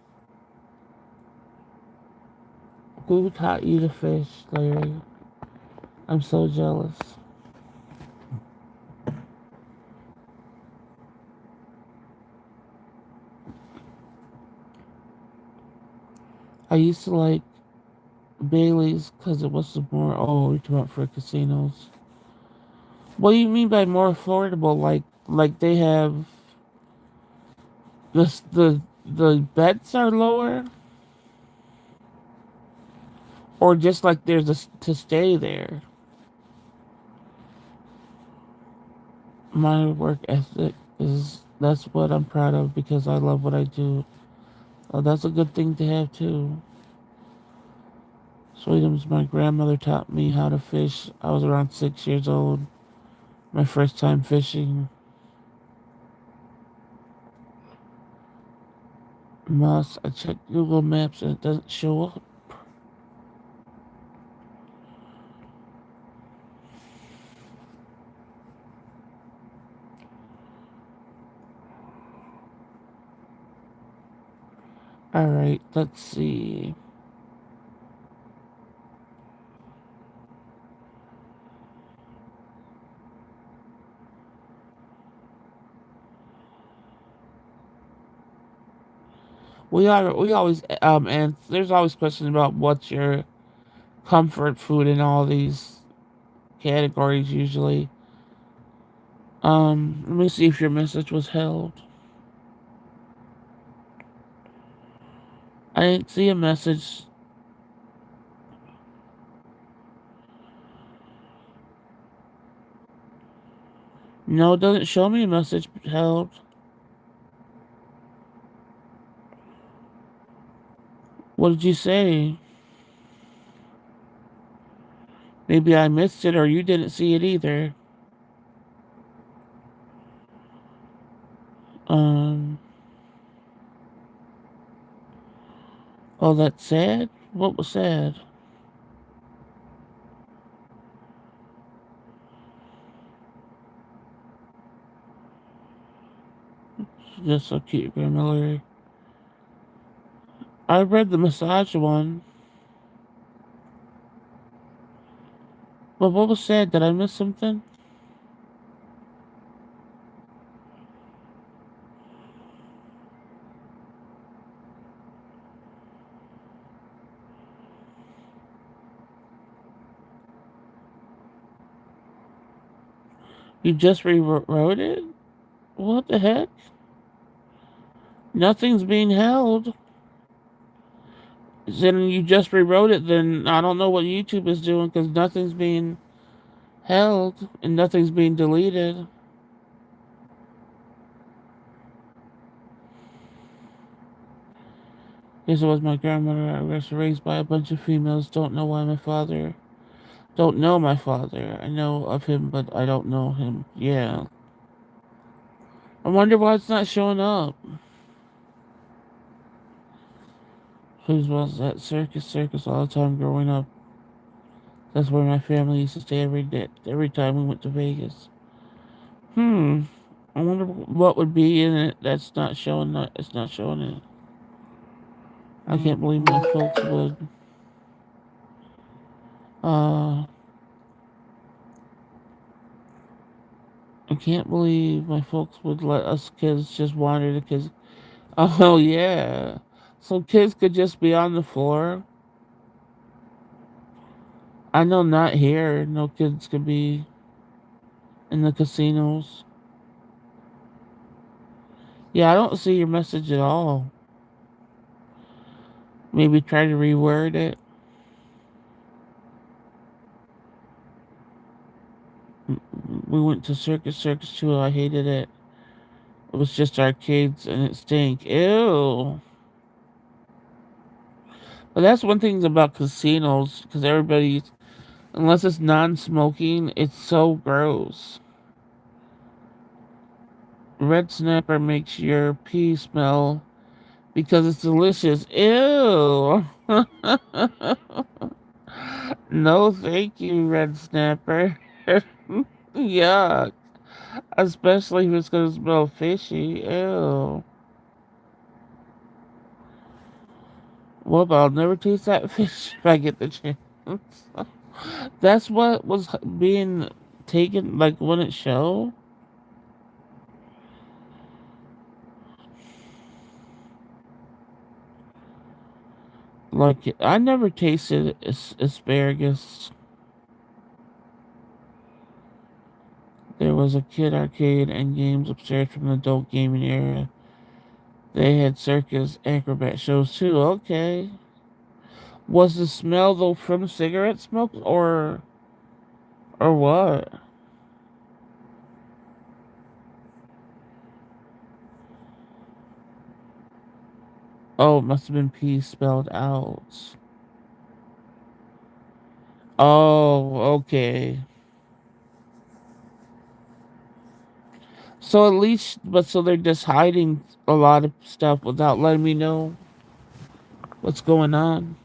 Who taught you to fish, Larry? I'm so jealous. I used to like Bailey's because it was some more. Oh, you're talking about for casinos. What do you mean by more affordable? Like they have the bets are lower, or just like there's to stay there. My work ethic is that's what I'm proud of because I love what I do. Oh, that's a good thing to have too. Sweetums, my grandmother taught me how to fish. I was around 6 years old. My first time fishing. Moss, I checked Google Maps and it doesn't show up. Alright, let's see. We always and there's always questions about what's your comfort food in all these categories usually. Let me see if your message was held. I didn't see a message. No, it doesn't show me a message held. What did you say? Maybe I missed it or you didn't see it either. Um, oh, that's sad? What was sad? Just so cute, Grandma Larry. I read the massage one. But what was sad? Did I miss something? You just rewrote it? What the heck? Nothing's being held. Then you just rewrote it, then I don't know what YouTube is doing because nothing's being held and nothing's being deleted. This was my grandmother. I was raised by a bunch of females. Don't know why my father. Don't know my father. I know of him, but I don't know him. Yeah. I wonder why it's not showing up. Whose was that circus all the time growing up? That's where my family used to stay every day, every time we went to Vegas. Hmm. I wonder what would be in it that's not showing. It's not showing it. I can't believe my folks would. Uh, I can't believe my folks would let us kids just wander the kids. Oh yeah, so kids could just be on the floor. I know not here. No kids could be in the casinos. Yeah, I don't see your message at all. Maybe try to reword it. We went to Circus too. I hated it. It was just arcades and it stank. Ew. But that's one thing about casinos because everybody's, unless it's non-smoking, it's so gross. Red Snapper makes your pee smell because it's delicious. Ew. No, thank you, Red Snapper. Yuck. Especially if it's gonna smell fishy. Ew. Well, I'll never taste that fish if I get the chance. That's what was being taken, like, when it showed. Like, I never tasted asparagus. There was a kid arcade and games upstairs from the adult gaming area. They had circus acrobat shows too. Okay. Was the smell though from cigarette smoke or what? Oh, it must have been P spelled out. Oh, okay. So at least, but so they're just hiding a lot of stuff without letting me know what's going on.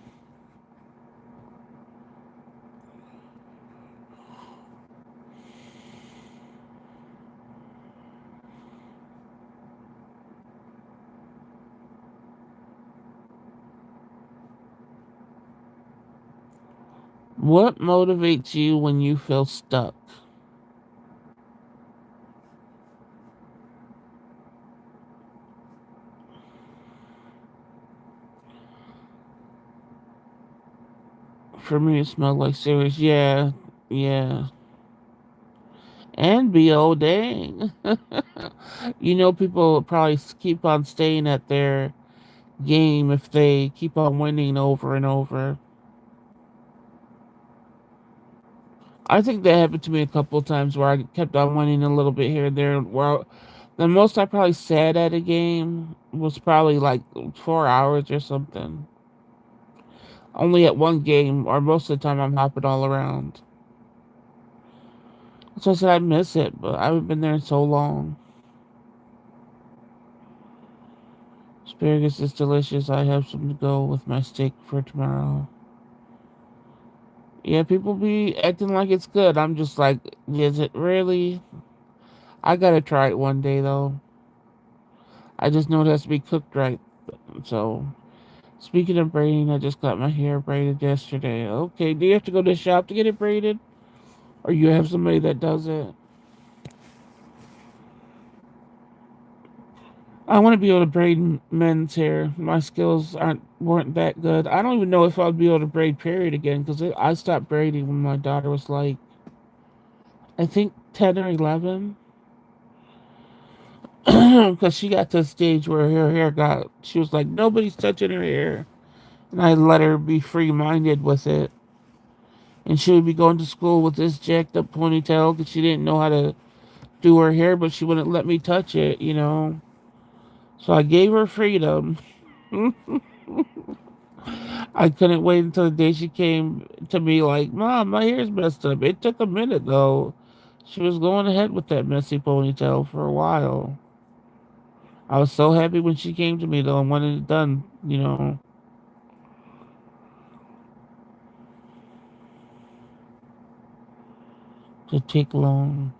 What motivates you when you feel stuck? For me, it smelled like sewage. Yeah, yeah. And BO, dang. You know, people probably keep on staying at their game if they keep on winning over and over. I think that happened to me a couple of times where I kept on winning a little bit here and there. Where the most I probably sat at a game was probably like 4 hours or something. Only at one game, or most of the time I'm hopping all around. So I said I miss it, but I haven't been there in so long. Asparagus is delicious. I have some to go with my steak for tomorrow. Yeah, people be acting like it's good. I'm just like, is it really? I gotta try it one day though. I just know it has to be cooked right. So, speaking of braiding, I just got my hair braided yesterday. Okay, do you have to go to the shop to get it braided? Or you have somebody that does it? I want to be able to braid men's hair. My skills weren't that good. I don't even know if I'll be able to braid period again because I stopped braiding when my daughter was like, I think 10 or 11. Because she got to a stage where her hair got, she was like, nobody's touching her hair. And I let her be free minded with it. And she would be going to school with this jacked up ponytail because she didn't know how to do her hair, but she wouldn't let me touch it, you know. So I gave her freedom. I couldn't wait until the day she came to me like, Mom, my hair's messed up. It took a minute though. She was going ahead with that messy ponytail for a while. I was so happy when she came to me though and wanted it done, you know. To take long.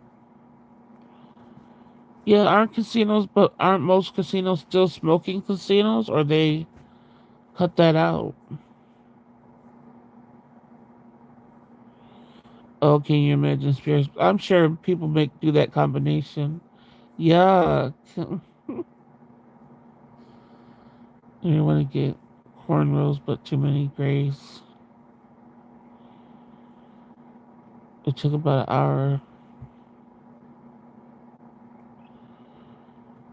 Yeah, aren't most casinos still smoking casinos or they cut that out? Oh, can you imagine spirits? I'm sure people make do that combination. Yeah. You want to get cornrows, but too many grays. It took about an hour.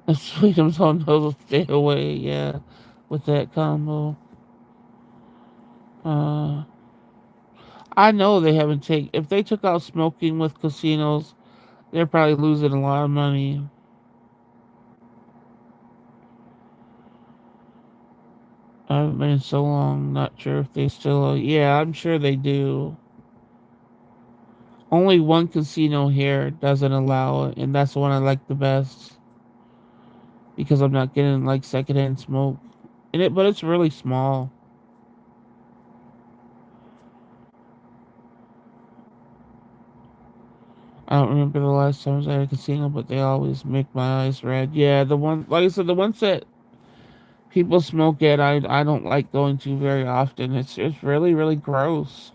The Sweetums on those will stay away, yeah, with that combo. Uh, I know they haven't taken. If they took out smoking with casinos, they're probably losing a lot of money. I haven't been in so long, not sure if they still. Yeah, I'm sure they do. Only one casino here doesn't allow it, and that's the one I like the best because I'm not getting like secondhand smoke in it, but it's really small. I don't remember the last time I was at a casino, but they always make my eyes red. Yeah, the one, like I said, the ones that people smoke at, I don't like going to very often. It's really really gross.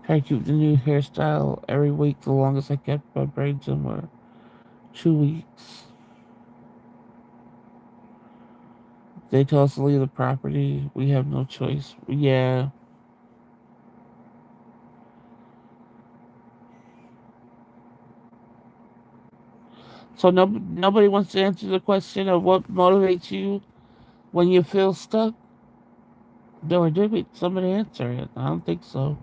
Try to keep the new hairstyle every week. The longest I kept my braids in were 2 weeks. They tell us to leave the property. We have no choice. Yeah. So nobody wants to answer the question of what motivates you when you feel stuck. No, or did we? Somebody answer it. I don't think so.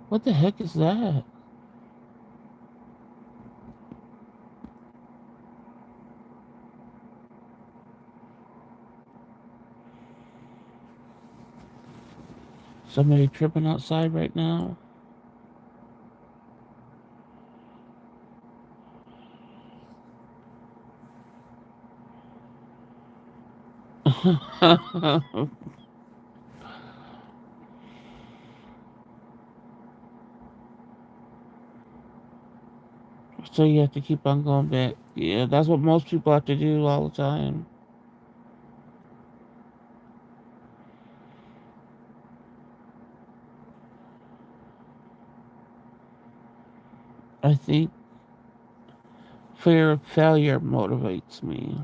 What the heck is that? Somebody tripping outside right now? So you have to keep on going back. Yeah, that's what most people have to do all the time. I think fear of failure motivates me.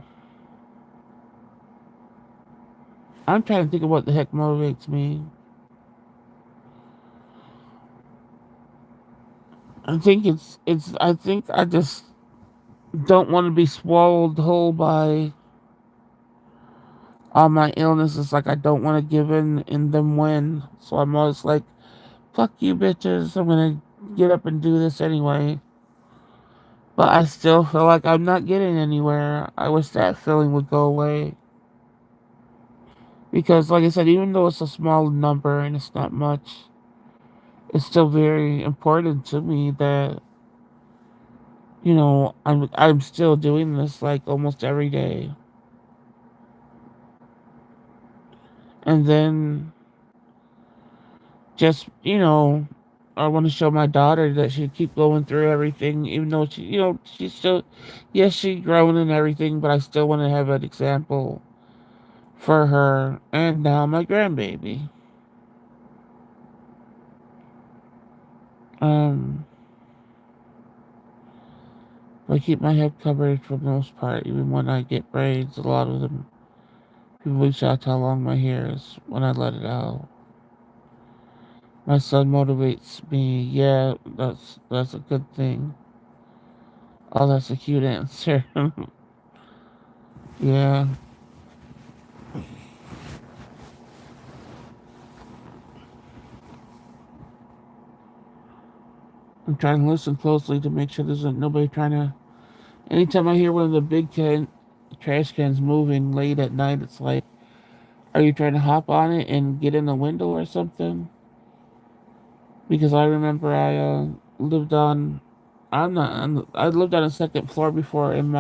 I'm trying to think of what the heck motivates me. I think I just don't want to be swallowed whole by all my illnesses. Like I don't want to give in and then win. So I'm always like, fuck you bitches. I'm gonna get up and do this anyway. But I still feel like I'm not getting anywhere. I wish that feeling would go away. Because like I said, even though it's a small number and it's not much, it's still very important to me that, I'm still doing this like almost every day. And then just, I want to show my daughter that she keep going through everything, even though she's still, yes, she's grown and everything, but I still want to have an example for her and now my grandbaby. Um, I keep my head covered for the most part, even when I get braids. A lot of them, people reach out to how long my hair is when I let it out. My son motivates me. Yeah, that's a good thing. Oh, that's a cute answer. Yeah. I'm trying to listen closely to make sure there's nobody trying to. Anytime I hear one of the trash cans moving late at night, it's like, are you trying to hop on it and get in the window or something? Because I remember lived on. I lived on a second floor before, and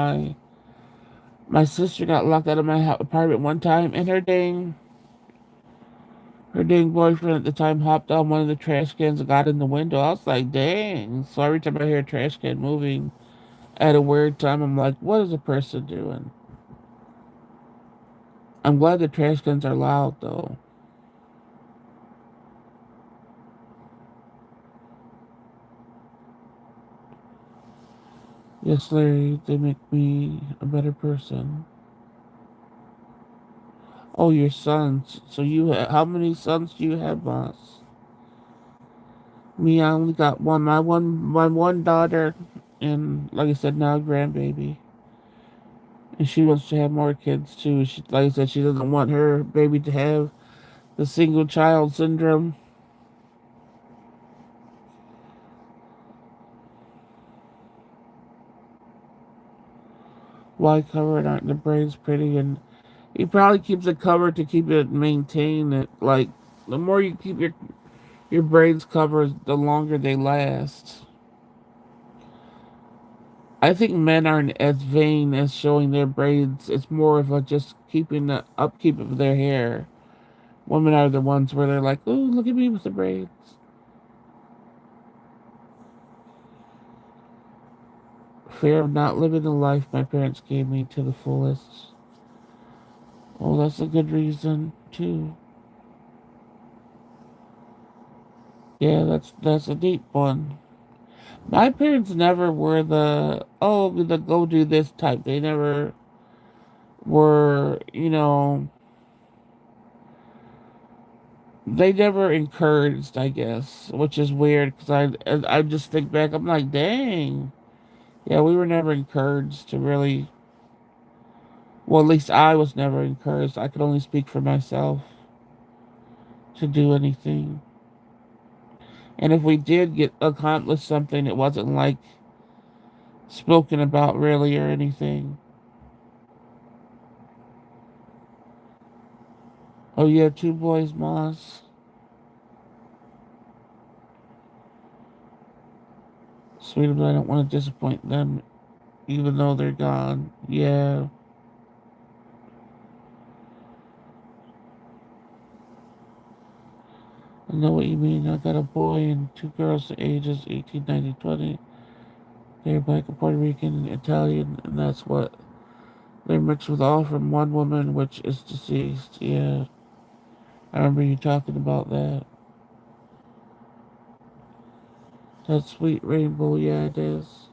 my sister got locked out of my apartment one time, and her dang boyfriend at the time hopped on one of the trash cans and got in the window. I was like, dang. So every time I hear a trash can moving at a weird time, I'm like, what is a person doing? I'm glad the trash cans are loud, though. Yes, Larry, they make me a better person. Oh, your sons. So how many sons do you have, boss? Me, I only got one. My one daughter, and like I said, now a grandbaby. And she wants to have more kids too. Like I said, she doesn't want her baby to have the single child syndrome. Why cover it? Aren't the braids pretty? And he probably keeps it covered to keep it maintained. It like the more you keep your braids covered, the longer they last. I think men aren't as vain as showing their braids. It's more of a just keeping the upkeep of their hair. Women are the ones where they're like, "Ooh, look at me with the braids." Fear of not living the life my parents gave me to the fullest. Oh, that's a good reason too. Yeah, that's a deep one. My parents never were the go do this type. They never were, they never encouraged, I guess, which is weird because I just think back, I'm like, dang, yeah, we were never encouraged to really. Well, at least I was never encouraged. I could only speak for myself to do anything. And if we did get accomplish something, it wasn't like spoken about really or anything. Oh, you have two boys, Moss. Sweet, but I don't want to disappoint them, even though they're gone. Yeah, I know what you mean. I got a boy and two girls, ages 18, 19, 20. They're black and Puerto Rican and Italian, and that's what they're mixed with all from one woman, which is deceased. Yeah, I remember you talking about that. That sweet rainbow, yeah, it is.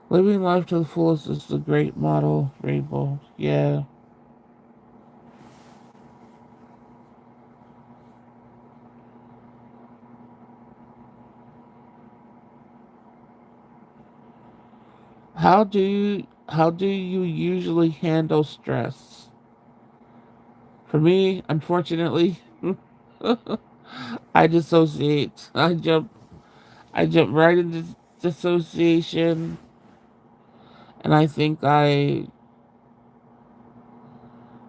Living life to the fullest is the great motto, rainbow. Yeah. How do you usually handle stress? For me, unfortunately, I dissociate. I jump right into dissociation, and I think I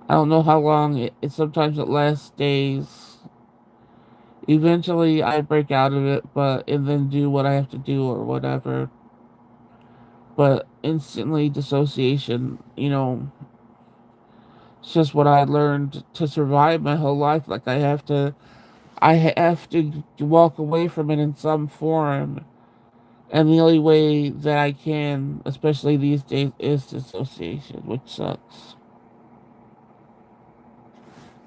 don't know how long it sometimes it lasts days. Eventually, I break out of it, but and then do what I have to do or whatever. But instantly dissociation, it's just what I learned to survive my whole life. Like I have to walk away from it in some form, and the only way that I can, especially these days, is dissociation, which sucks.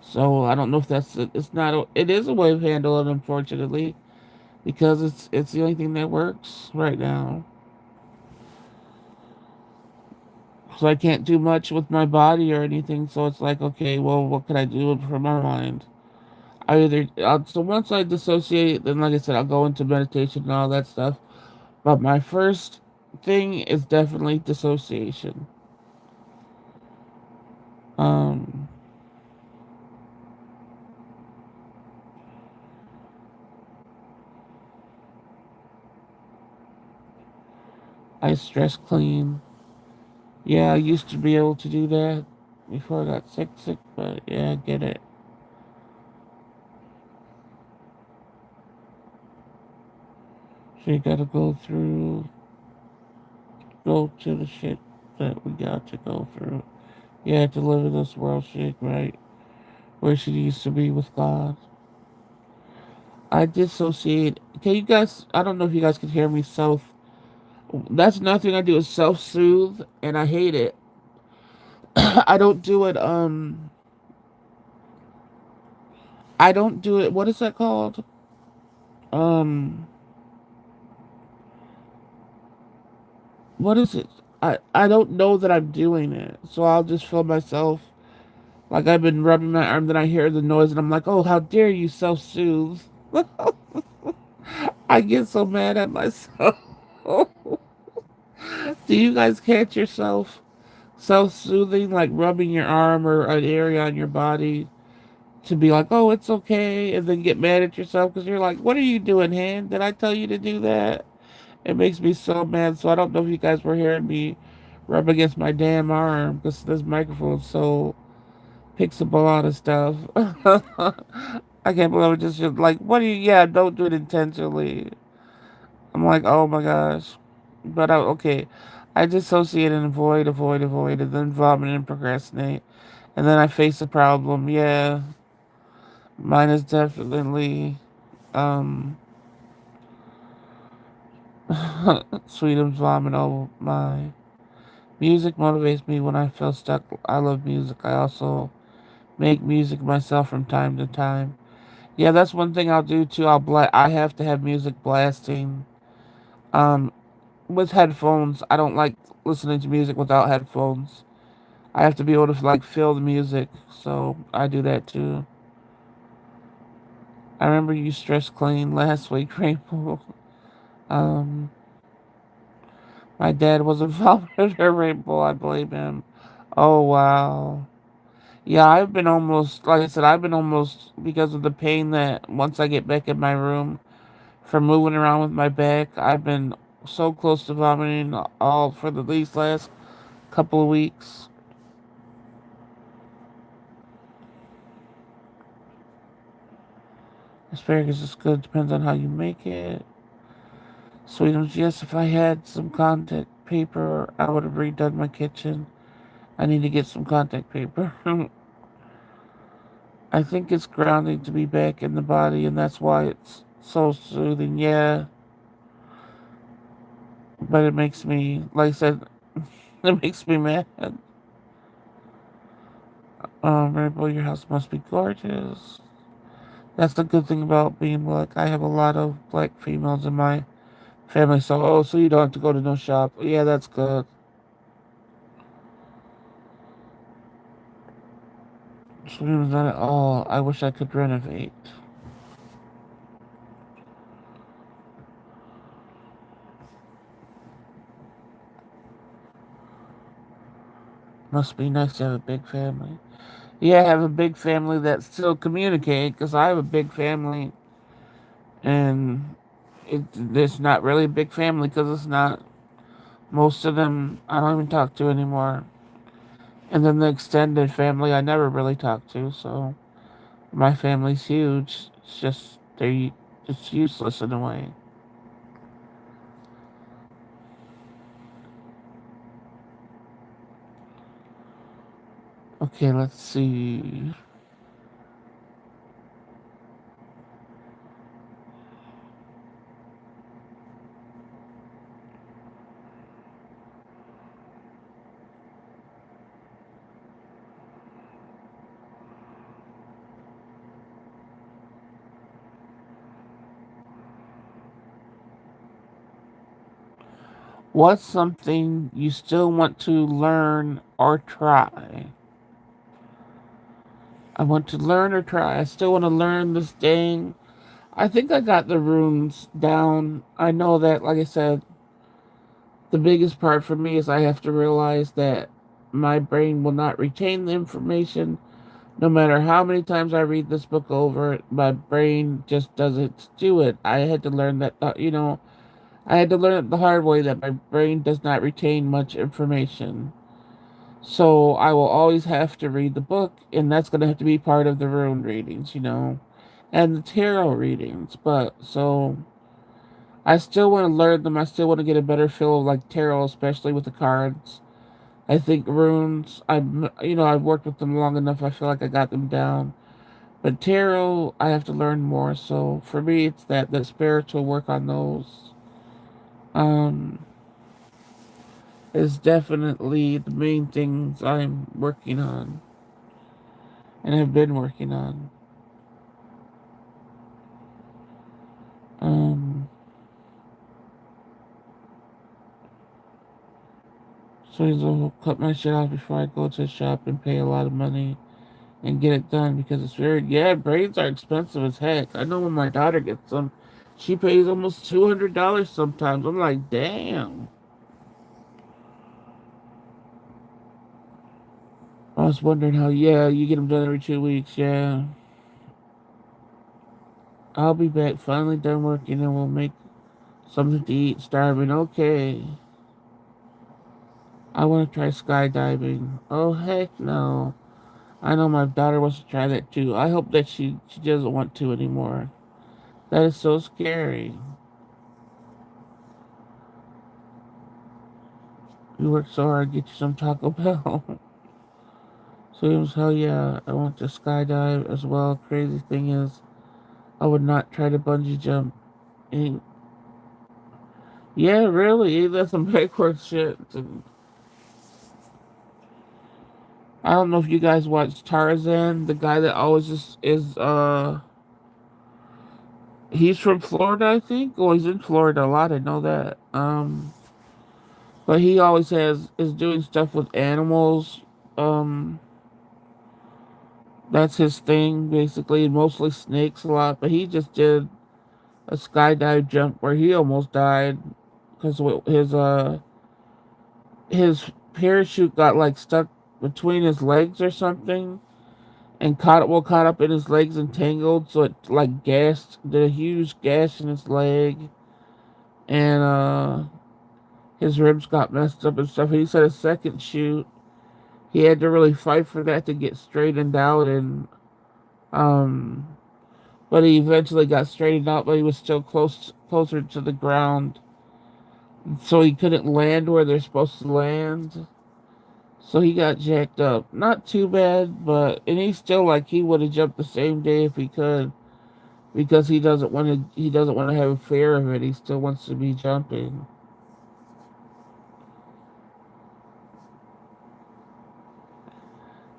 So I don't know if it's not it is a way of handling it, unfortunately, because it's the only thing that works right now. So I can't do much with my body or anything. So it's like, okay, well, what can I do for my mind? So once I dissociate, then like I said, I'll go into meditation and all that stuff. But my first thing is definitely dissociation. Um, I stress clean. Yeah, I used to be able to do that before I got sick, but yeah, I get it. So you gotta go to the shit that we got to go through. Yeah, to live in this world shit, right? Where she used to be with God. I dissociate. Can you guys? I don't know if you guys can hear me. That's another thing I do is self soothe, and I hate it. I don't do it. I don't do it. What is that called? Um, what is it? I don't know that I'm doing it, so I'll just feel myself like I've been rubbing my arm. Then I hear the noise, and I'm like, "Oh, how dare you self soothe?" I get so mad at myself. Do you guys catch yourself self-soothing, like rubbing your arm or an area on your body to be like, "Oh, it's okay," and then get mad at yourself because you're like, "What are you doing, hand? Did I tell you to do that?" It makes me so mad. So I don't know if you guys were hearing me rub against my damn arm because this microphone so picks up a lot of stuff. I can't believe it just like, what do you? Yeah, don't do it intentionally. I'm like, oh my gosh. But okay, I dissociate and avoid, and then vomit and procrastinate. And then I face the problem. Yeah, mine is definitely um Sweetums vomit. Oh my. Music motivates me when I feel stuck. I love music. I also make music myself from time to time. Yeah, that's one thing I'll do too. I have to have music blasting. Um with headphones. I don't like listening to music without headphones. I have to be able to like feel the music, so I do that too. I remember you stress clean last week, Rainbow. Um, my dad was involved in her Rainbow. I blame him. Oh wow. Yeah, I've been almost, like I said, I've been almost because of the pain that once I get back in my room from moving around with my back, I've been so close to vomiting all for the least last couple of weeks. Asparagus is good, depends on how you make it. Sweetums, yes, if I had some contact paper, I would have redone my kitchen. I need to get some contact paper. I think it's grounding to be back in the body, and that's why it's so soothing. Yeah, but it makes me, like I said, it makes me mad. Rainbow, your house must be gorgeous. That's the good thing about being black. I have a lot of black females in my family, so you don't have to go to no shop. Yeah, that's good. Sweetums, not at all. I wish I could renovate. Must be nice to have a big family. Yeah, I have a big family that still communicate because I have a big family, and it's not really a big family because it's not. Most of them I don't even talk to anymore, and then the extended family I never really talk to. So my family's huge. It's just it's useless in a way. Okay, let's see. What's something you still want to learn or try? I want to learn or try. I still want to learn this thing. I think I got the runes down. I know that, like I said, the biggest part for me is I have to realize that my brain will not retain the information. No matter how many times I read this book over, my brain just doesn't do it. I had to learn that, I had to learn it the hard way that my brain does not retain much information. So I will always have to read the book, and that's going to have to be part of the rune readings, and the tarot readings. But so I still want to learn them. I still want to get a better feel of like tarot, especially with the cards. I think runes, I've worked with them long enough. I feel like I got them down. But tarot, I have to learn more. So for me, it's that the spiritual work on those um, is definitely the main things I'm working on and have been working on. Um, so I'll cut my shit off before I go to the shop and pay a lot of money and get it done because it's yeah, braids are expensive as heck. I know when my daughter gets them, she pays almost $200 sometimes. I'm like, damn. I was wondering how, yeah, you get them done every 2 weeks, yeah. I'll be back, finally done working, and we'll make something to eat, starving. Okay. I want to try skydiving. Oh, heck no. I know my daughter wants to try that too. I hope that she doesn't want to anymore. That is so scary. You work so hard to get you some Taco Bell. So he was, hell yeah, I want to skydive as well. Crazy thing is, I would not try to bungee jump. And yeah, really, that's some backwards shit. I don't know if you guys watch Tarzan, the guy that always he's from Florida, I think. Well, he's in Florida a lot, I know that. But he always is doing stuff with animals. Um, that's his thing, basically, mostly snakes a lot. But he just did a skydive jump where he almost died because his parachute got like stuck between his legs or something and caught up in his legs and tangled, so it like gassed, did a huge gash in his leg, and his ribs got messed up and stuff. He said a second shoot he had to really fight for that to get straightened out, and um but he eventually got straightened out, but he was still closer to the ground, so he couldn't land where they're supposed to land. So he got jacked up. Not too bad, but and he's still like he would have jumped the same day if he could, because he doesn't want to have a fear of it. He still wants to be jumping.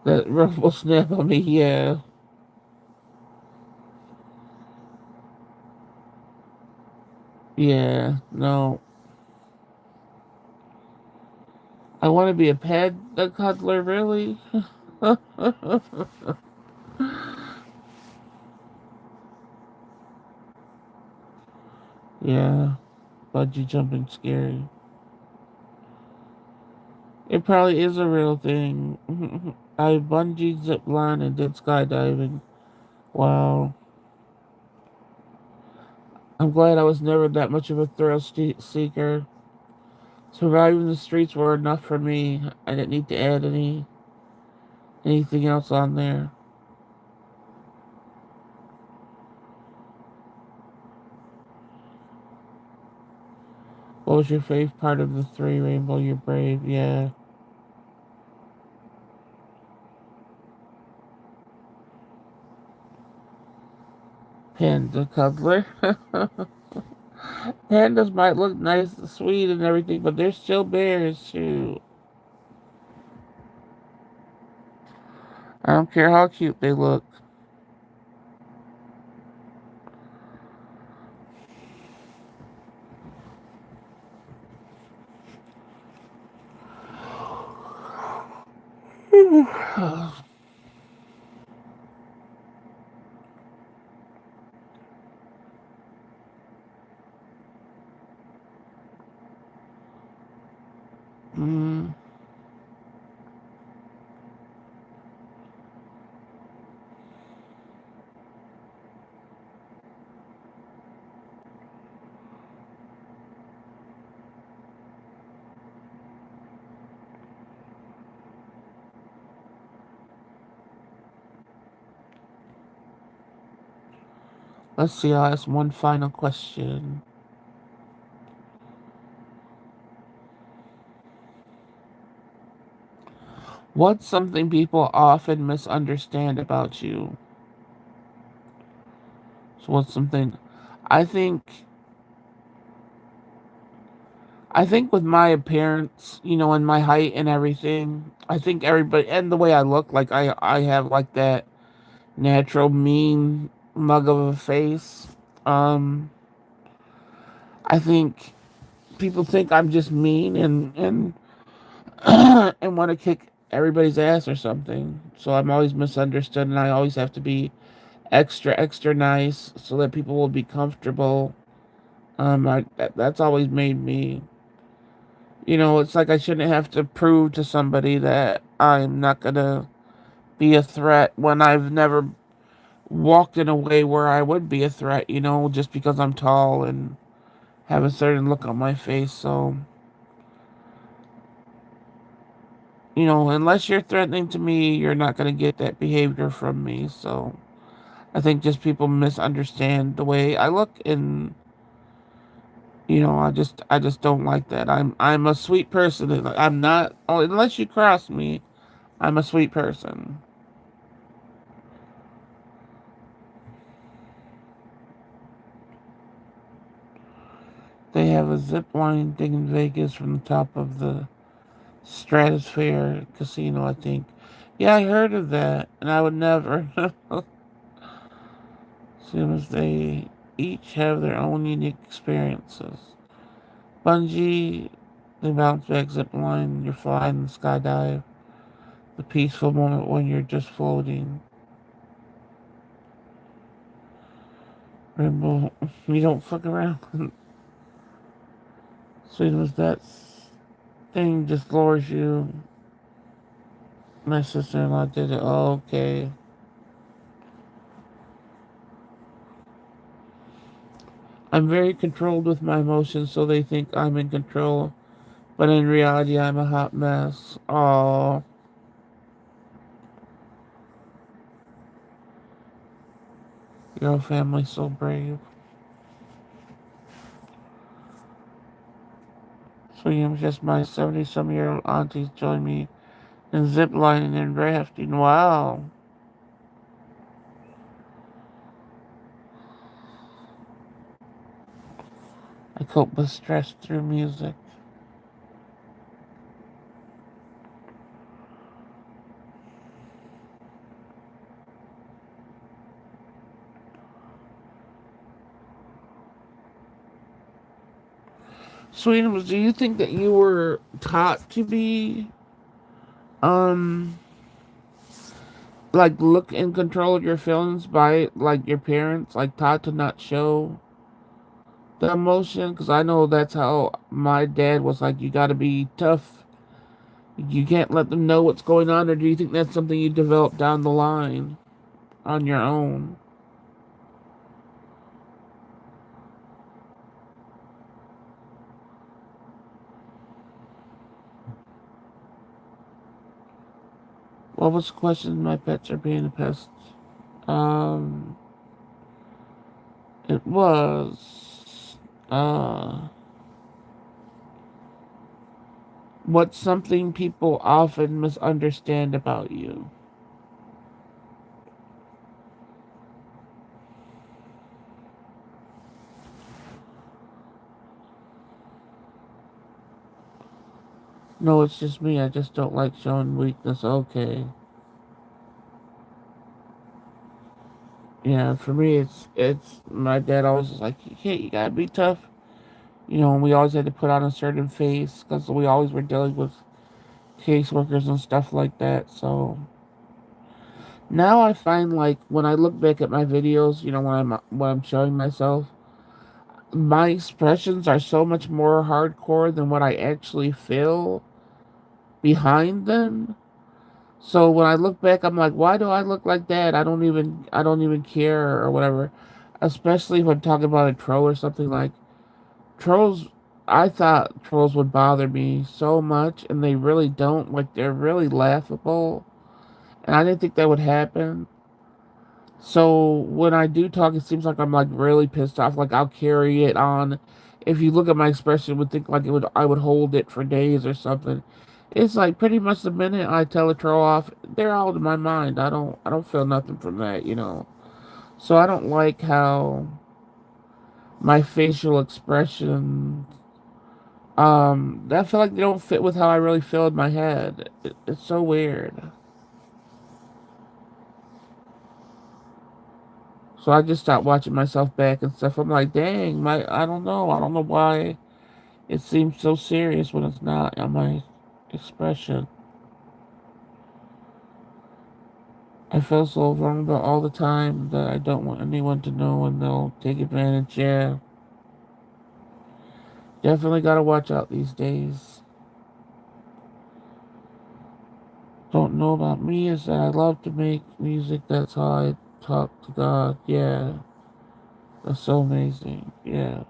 That ruffle snap on me, yeah. Yeah, no. I want to be a pet a cuddler, really? Yeah, bungee jumping scary. It probably is a real thing. I bungee zip line and did skydiving. Wow. I'm glad I was never that much of a seeker. Surviving the streets were enough for me. I didn't need to add anything else on there. What was your favorite part of the three? Rainbow, you're brave. Yeah. Panda cuddler. Pandas might look nice and sweet and everything, but they're still bears too. I don't care how cute they look. mm, let's see, I'll ask one final question. What's something people often misunderstand about you? So what's something I think I think with my appearance, and my height and everything, I think everybody and the way I look, like I have like that natural mean mug of a face. Um I think people think I'm just mean and and want to kick everybody's ass or something. So I'm always misunderstood and I always have to be extra nice so that people will be comfortable. That's always made me, it's like I shouldn't have to prove to somebody that I'm not gonna be a threat when I've never walked in a way where I would be a threat, just because I'm tall and have a certain look on my face. So, unless you're threatening to me, you're not gonna get that behavior from me. So, I think just people misunderstand the way I look and I just don't like that. I'm a sweet person. And I'm not, oh, unless you cross me, I'm a sweet person. They have a zip line thing in Vegas from the top of the Stratosphere Casino, I think. Yeah, I heard of that, and I would never. As soon as they each have their own unique experiences. Bungee, the bounce back zip line, you're flying the skydive, the peaceful moment when you're just floating. Rainbow, you don't fuck around. Soon as that thing just lures you. My sister-in-law did it. Oh, okay. I'm very controlled with my emotions, so they think I'm in control. But in reality, I'm a hot mess. Oh, your family's so brave. So you just my 70-some-year-old aunties join me in ziplining and rafting. Wow. I cope with stress through music. Sweetums, do you think that you were taught to be, um, like, look in control of your feelings by, like, your parents? Like, taught to not show the emotion? Because I know that's how my dad was like, you gotta be tough You can't let them know what's going on, or do you think that's something you develop down the line on your own? What was the question? My pets are being a pest. Um, it was, what's something people often misunderstand about you? No, it's just me. I just don't like showing weakness. Okay. Yeah, for me, it's my dad always was like, you gotta be tough. You know, and we always had to put on a certain face because we always were dealing with caseworkers and stuff like that. So now I find like when I look back at my videos, you know, when I'm showing myself, my expressions are so much more hardcore than what I actually feel behind them. So when I look back, I'm like, why do I look like that? I don't even care or whatever. Especially if I'm talking about a troll or something like trolls. I thought trolls would bother me so much, and they really don't. Like they're really laughable, and I didn't think that would happen. So when I do talk, it seems like I'm like really pissed off. Like I'll carry it on. If you look at my expression, you would think like it would I would hold it for days or something. It's like pretty much the minute I tell a troll off, they're out of my mind. I don't feel nothing from that, you know. So I don't like how my facial expression I feel like they don't fit with how I really feel in my head. It's so weird. So I just stopped watching myself back and stuff. I'm like, dang, I don't know why it seems so serious when it's not on my expression. I feel so vulnerable all the time that I don't want anyone to know and they'll take advantage. Yeah, definitely gotta watch out these days. Don't know about me is that I love to make music. That's how I talk to God. Yeah, that's so amazing. Yeah.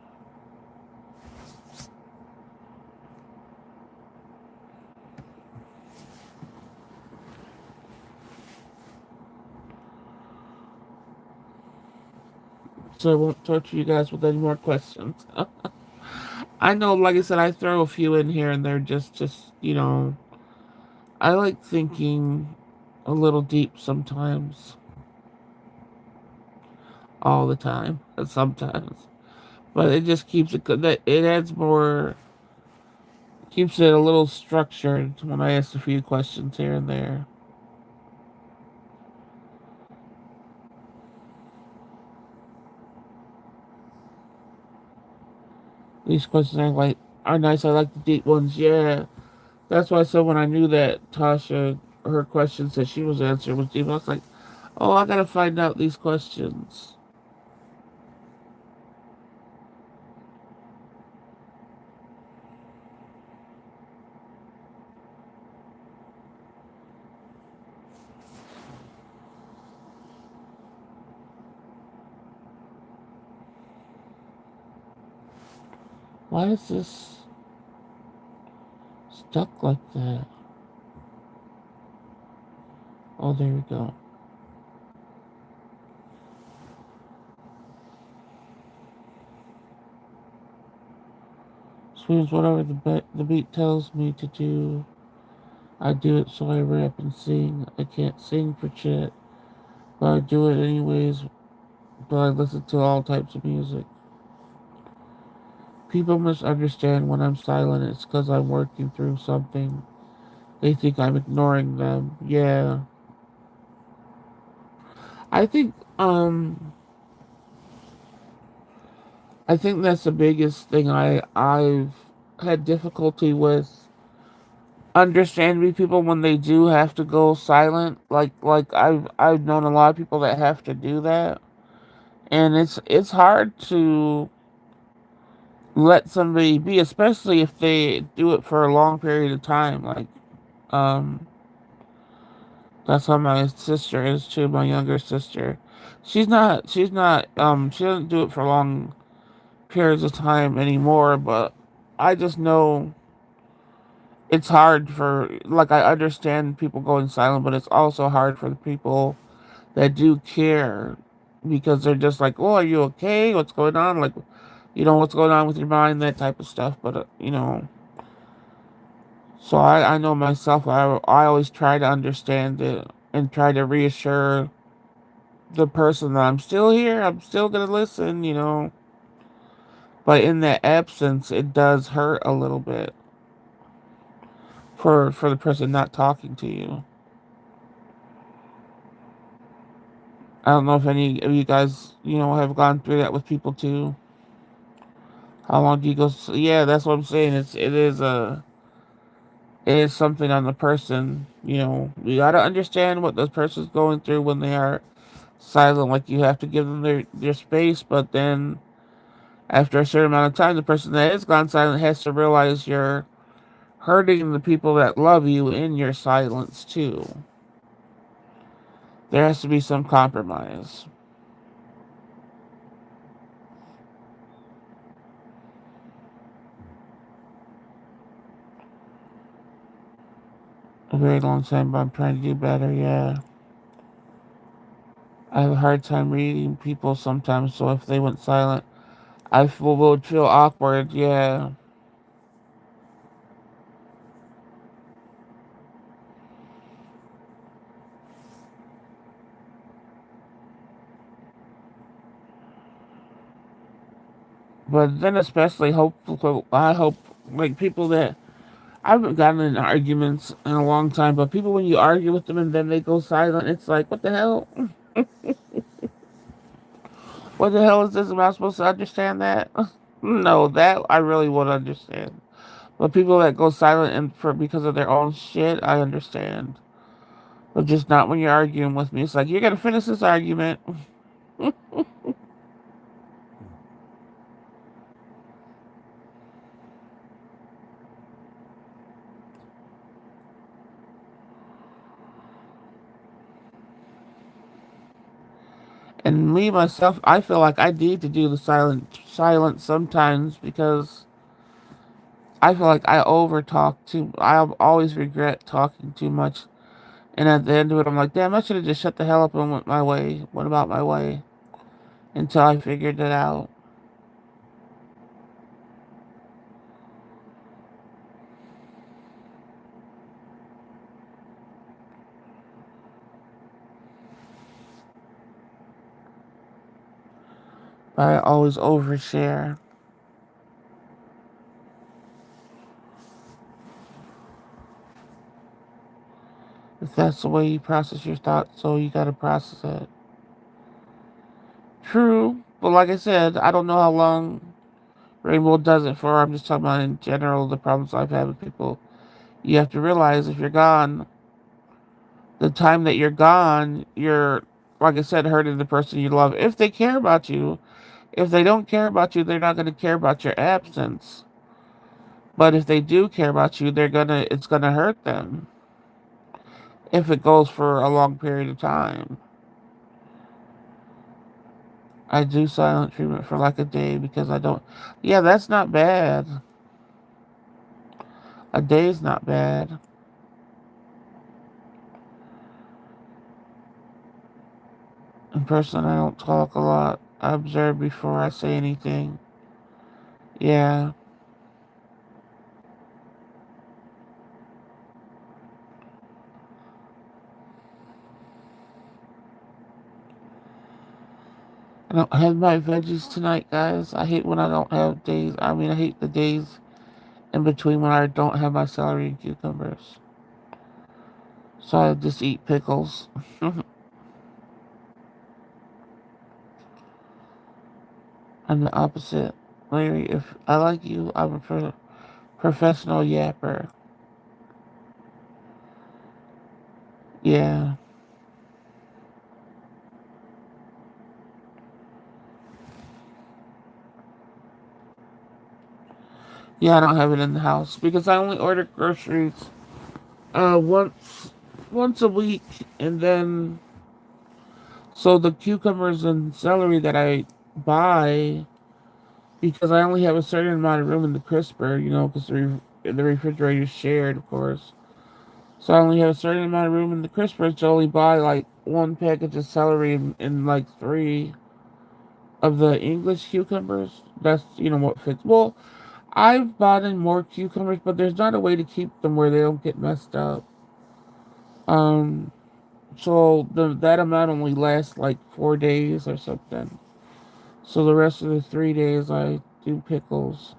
So I won't torture you guys with any more questions. I know, like I said, I throw a few in here and they're just you know, I like thinking a little deep sometimes, all the time, and sometimes. But it just keeps it good. That it adds more, keeps it a little structured when I ask a few questions here and there. These questions are nice. I like the deep ones. Yeah, that's why. So when I knew that Tasha, her questions that she was answering was deep, I was like, oh, I gotta find out these questions. Why is this stuck like that? Oh, there we go. Swings whatever the beat tells me to do. I do it so I rap and sing. I can't sing for shit, but I do it anyways. But I listen to all types of music. People misunderstand when I'm silent. It's because I'm working through something. They think I'm ignoring them. Yeah, I think I think that's the biggest thing I've had difficulty with understanding people when they do have to go silent. Like I've known a lot of people that have to do that, and it's hard to let somebody be, especially if they do it for a long period of time. Like Um, that's how my sister is too. My younger sister, she doesn't do it for long periods of time anymore. But I just know it's hard for, like, I understand people going silent, but it's also hard for the people that do care, because they're just like, "Oh, are you okay? What's going on?" Like, what's going on with your mind, that type of stuff. But so I know myself. I always try to understand it and try to reassure the person that I'm still here. I'm still gonna listen. But in that absence, it does hurt a little bit for the person not talking to you. I don't know if any of you guys, have gone through that with people too. How long do you go? Yeah, that's what I'm saying. It is something on the person. You gotta understand what the person's going through when they are silent. Like, you have to give them their space, but then after a certain amount of time, the person that is gone silent has to realize you're hurting the people that love you in your silence too. There has to be some compromise. A very long time, but I'm trying to do better. Yeah. I have a hard time reading people sometimes, so if they went silent, would feel awkward. Yeah. But then, especially, I hope, like, people that I haven't gotten in arguments in a long time, but people, when you argue with them and then they go silent, it's like, what the hell? What the hell is this? Am I supposed to understand that? No, that I really would understand. But people that go silent because of their own shit, I understand. But just not when you're arguing with me. It's like, you're gonna finish this argument. And me myself, I feel like I need to do the silence sometimes, because I feel like I over talk too. I always regret talking too much. And at the end of it, I'm like, damn, I should have just shut the hell up and went about my way until I figured it out. But I always overshare. If that's the way you process your thoughts, so you gotta process it. True, but like I said, I don't know how long Rainbow does it for. I'm just talking about in general the problems I've had with people. You have to realize, if you're gone, the time that you're gone, you're, like I said, hurting the person you love. If they care about you, if they don't care about you, they're not going to care about your absence. But if they do care about you, it's gonna hurt them if it goes for a long period of time. I do silent treatment for like a day because I don't. Yeah, that's not bad. A day's not bad. In person, I don't talk a lot. I observe before I say anything. Yeah. I don't have my veggies tonight, guys. I hate when I don't have days. I mean, I hate the days in between when I don't have my celery and cucumbers. So I just eat pickles. I'm the opposite. Larry, if I like you, I'm a professional yapper. Yeah. Yeah, I don't have it in the house because I only order groceries once a week, and then so the cucumbers and celery that I buy, because I only have a certain amount of room in the crisper, because the refrigerator is shared, of course. So I only have a certain amount of room in the crisper to only buy like one package of celery and like three of the English cucumbers. That's what fits. Well, I've bought in more cucumbers, but there's not a way to keep them where they don't get messed up. Um, so that amount only lasts like 4 days or something. So the rest of the 3 days I do pickles.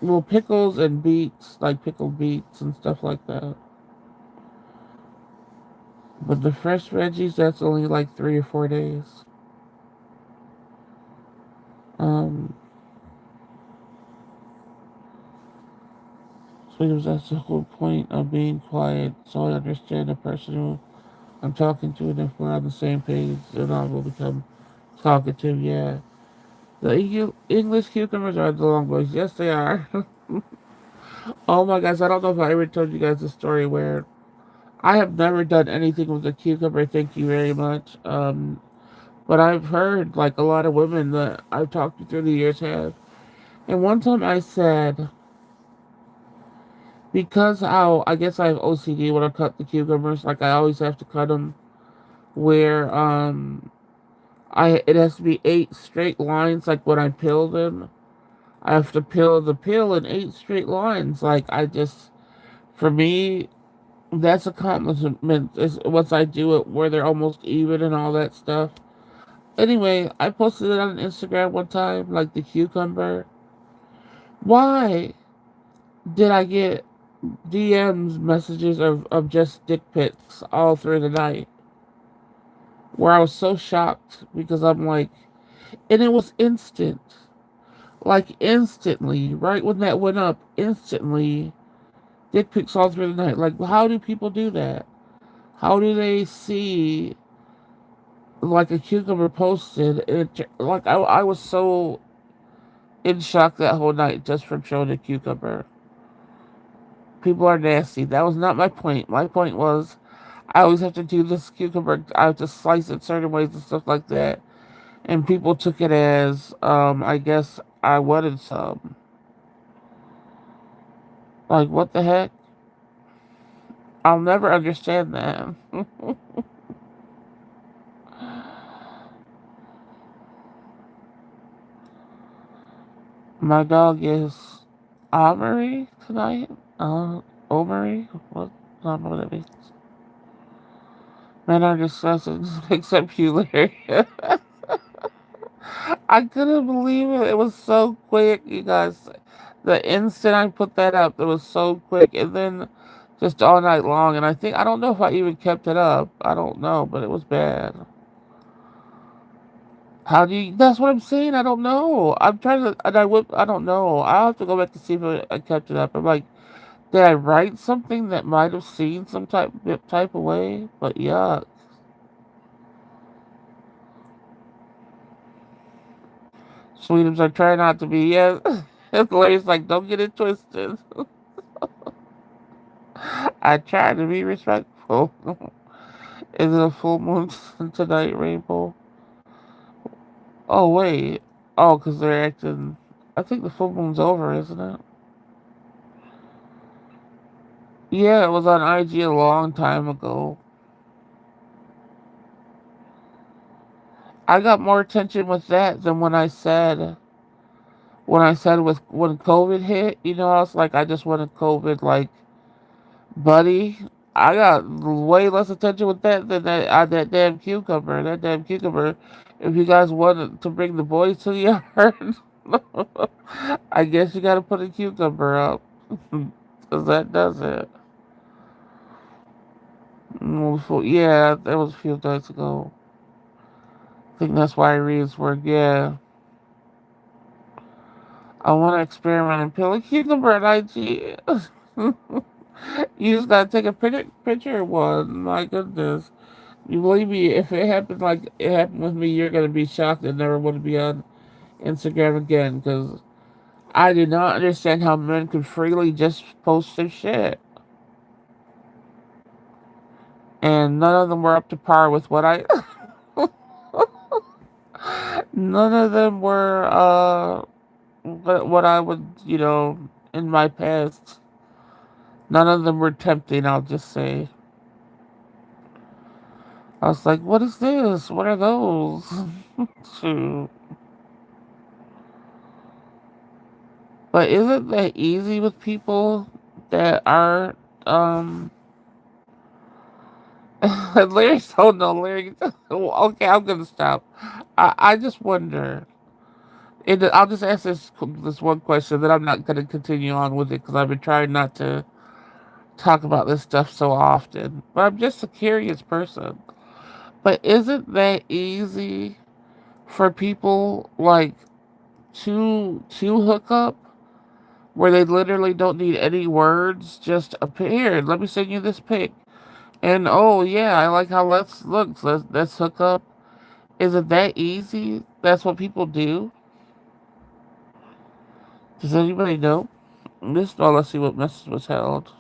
Well, pickles and beets, like pickled beets and stuff like that. But the fresh veggies, that's only like 3 or 4 days. Um, so that's the whole point of being quiet, so I understand the person who I'm talking to, and if we're on the same page, then I will become talkative. Yeah, the English cucumbers are the long boys. Yes, they are. Oh my gosh, I don't know if I ever told you guys the story where I have never done anything with a cucumber. Thank you very much. But I've heard like a lot of women that I've talked to through the years have. And one time I said, because how I guess I have OCD when I cut the cucumbers, like I always have to cut them where I it has to be 8 straight lines. Like when I peel them, I have to peel the peel in 8 straight lines. Like I just, for me, that's accomplishment. Is once I do it where they're almost even and all that stuff. Anyway, I posted it on Instagram one time, like the cucumber. Why did I get DMs messages of just dick pics all through the night? Where I was so shocked because I'm like, and it was instant. Like instantly, right when that went up, instantly, dick pics all through the night. Like, how do people do that? How do they see like a cucumber posted? Like I was so in shock that whole night just from showing a cucumber. People are nasty. That was not my point. My point was I always have to do this cucumber. I have to slice it certain ways and stuff like that. And people took it as, I guess I wanted some. Like, what the heck? I'll never understand that. My dog is Omri tonight. Omri? What? I don't know what that means. Men are disgusting except you, Larry. I couldn't believe it. It was so quick, you guys. The instant I put that up, it was so quick. And then just all night long. And I don't know if I even kept it up. I don't know, but it was bad. How do you, that's what I'm saying. I don't know. I'm trying to, and I don't know. I'll have to go back to see if I kept it up. I'm like, did I write something that might have seen some type of way? But yeah. Sweetums, I try not to be. Yeah. Larry's like, don't get it twisted. I try to be respectful. Is it a full moon tonight, Rainbow? Oh, wait. Oh, because they're acting. I think the full moon's over, isn't it? Yeah, it was on IG a long time ago. I got more attention with that than when I said with when COVID hit. I was like, I just wanted COVID, like, buddy. I got way less attention with that than that damn cucumber. That damn cucumber. If you guys wanted to bring the boys to the yard, I guess you got to put a cucumber up, because that does it. Yeah, that was a few days ago. I think that's why Reeves work. Yeah, I want to experiment and peel a cucumber at IG. You just gotta take a picture of one. My goodness. You believe me, if it happened like it happened with me, you're gonna be shocked and never want to be on Instagram again. Because I do not understand how men could freely just post their shit. And none of them were up to par with what I. None of them were, what I would, in my past. None of them were tempting, I'll just say. I was like, what is this? What are those? Shoot. But isn't that easy with people that are, um, Larry's, oh no, Larry, okay, I'm gonna stop. I just wonder, and I'll just ask this one question, then I'm not gonna continue on with it because I've been trying not to talk about this stuff so often. But I'm just a curious person. But isn't that easy for people like to hook up where they literally don't need any words, just appear. Let me send you this pic. And oh yeah, I like how let's looks. Let's hook up. Is it that easy? That's what people do. Does anybody know? This oh, let's see what message was held.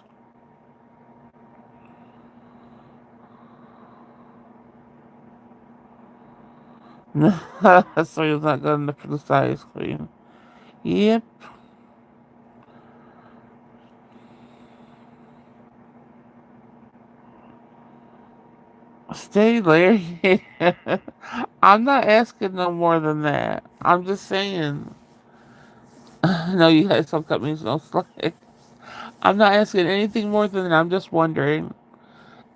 So he's not good enough for the size queen. Yep. Stay Larry. I'm not asking no more than that. I'm just saying. No, you guys don't cut me no slack. I'm not asking anything more than that. I'm just wondering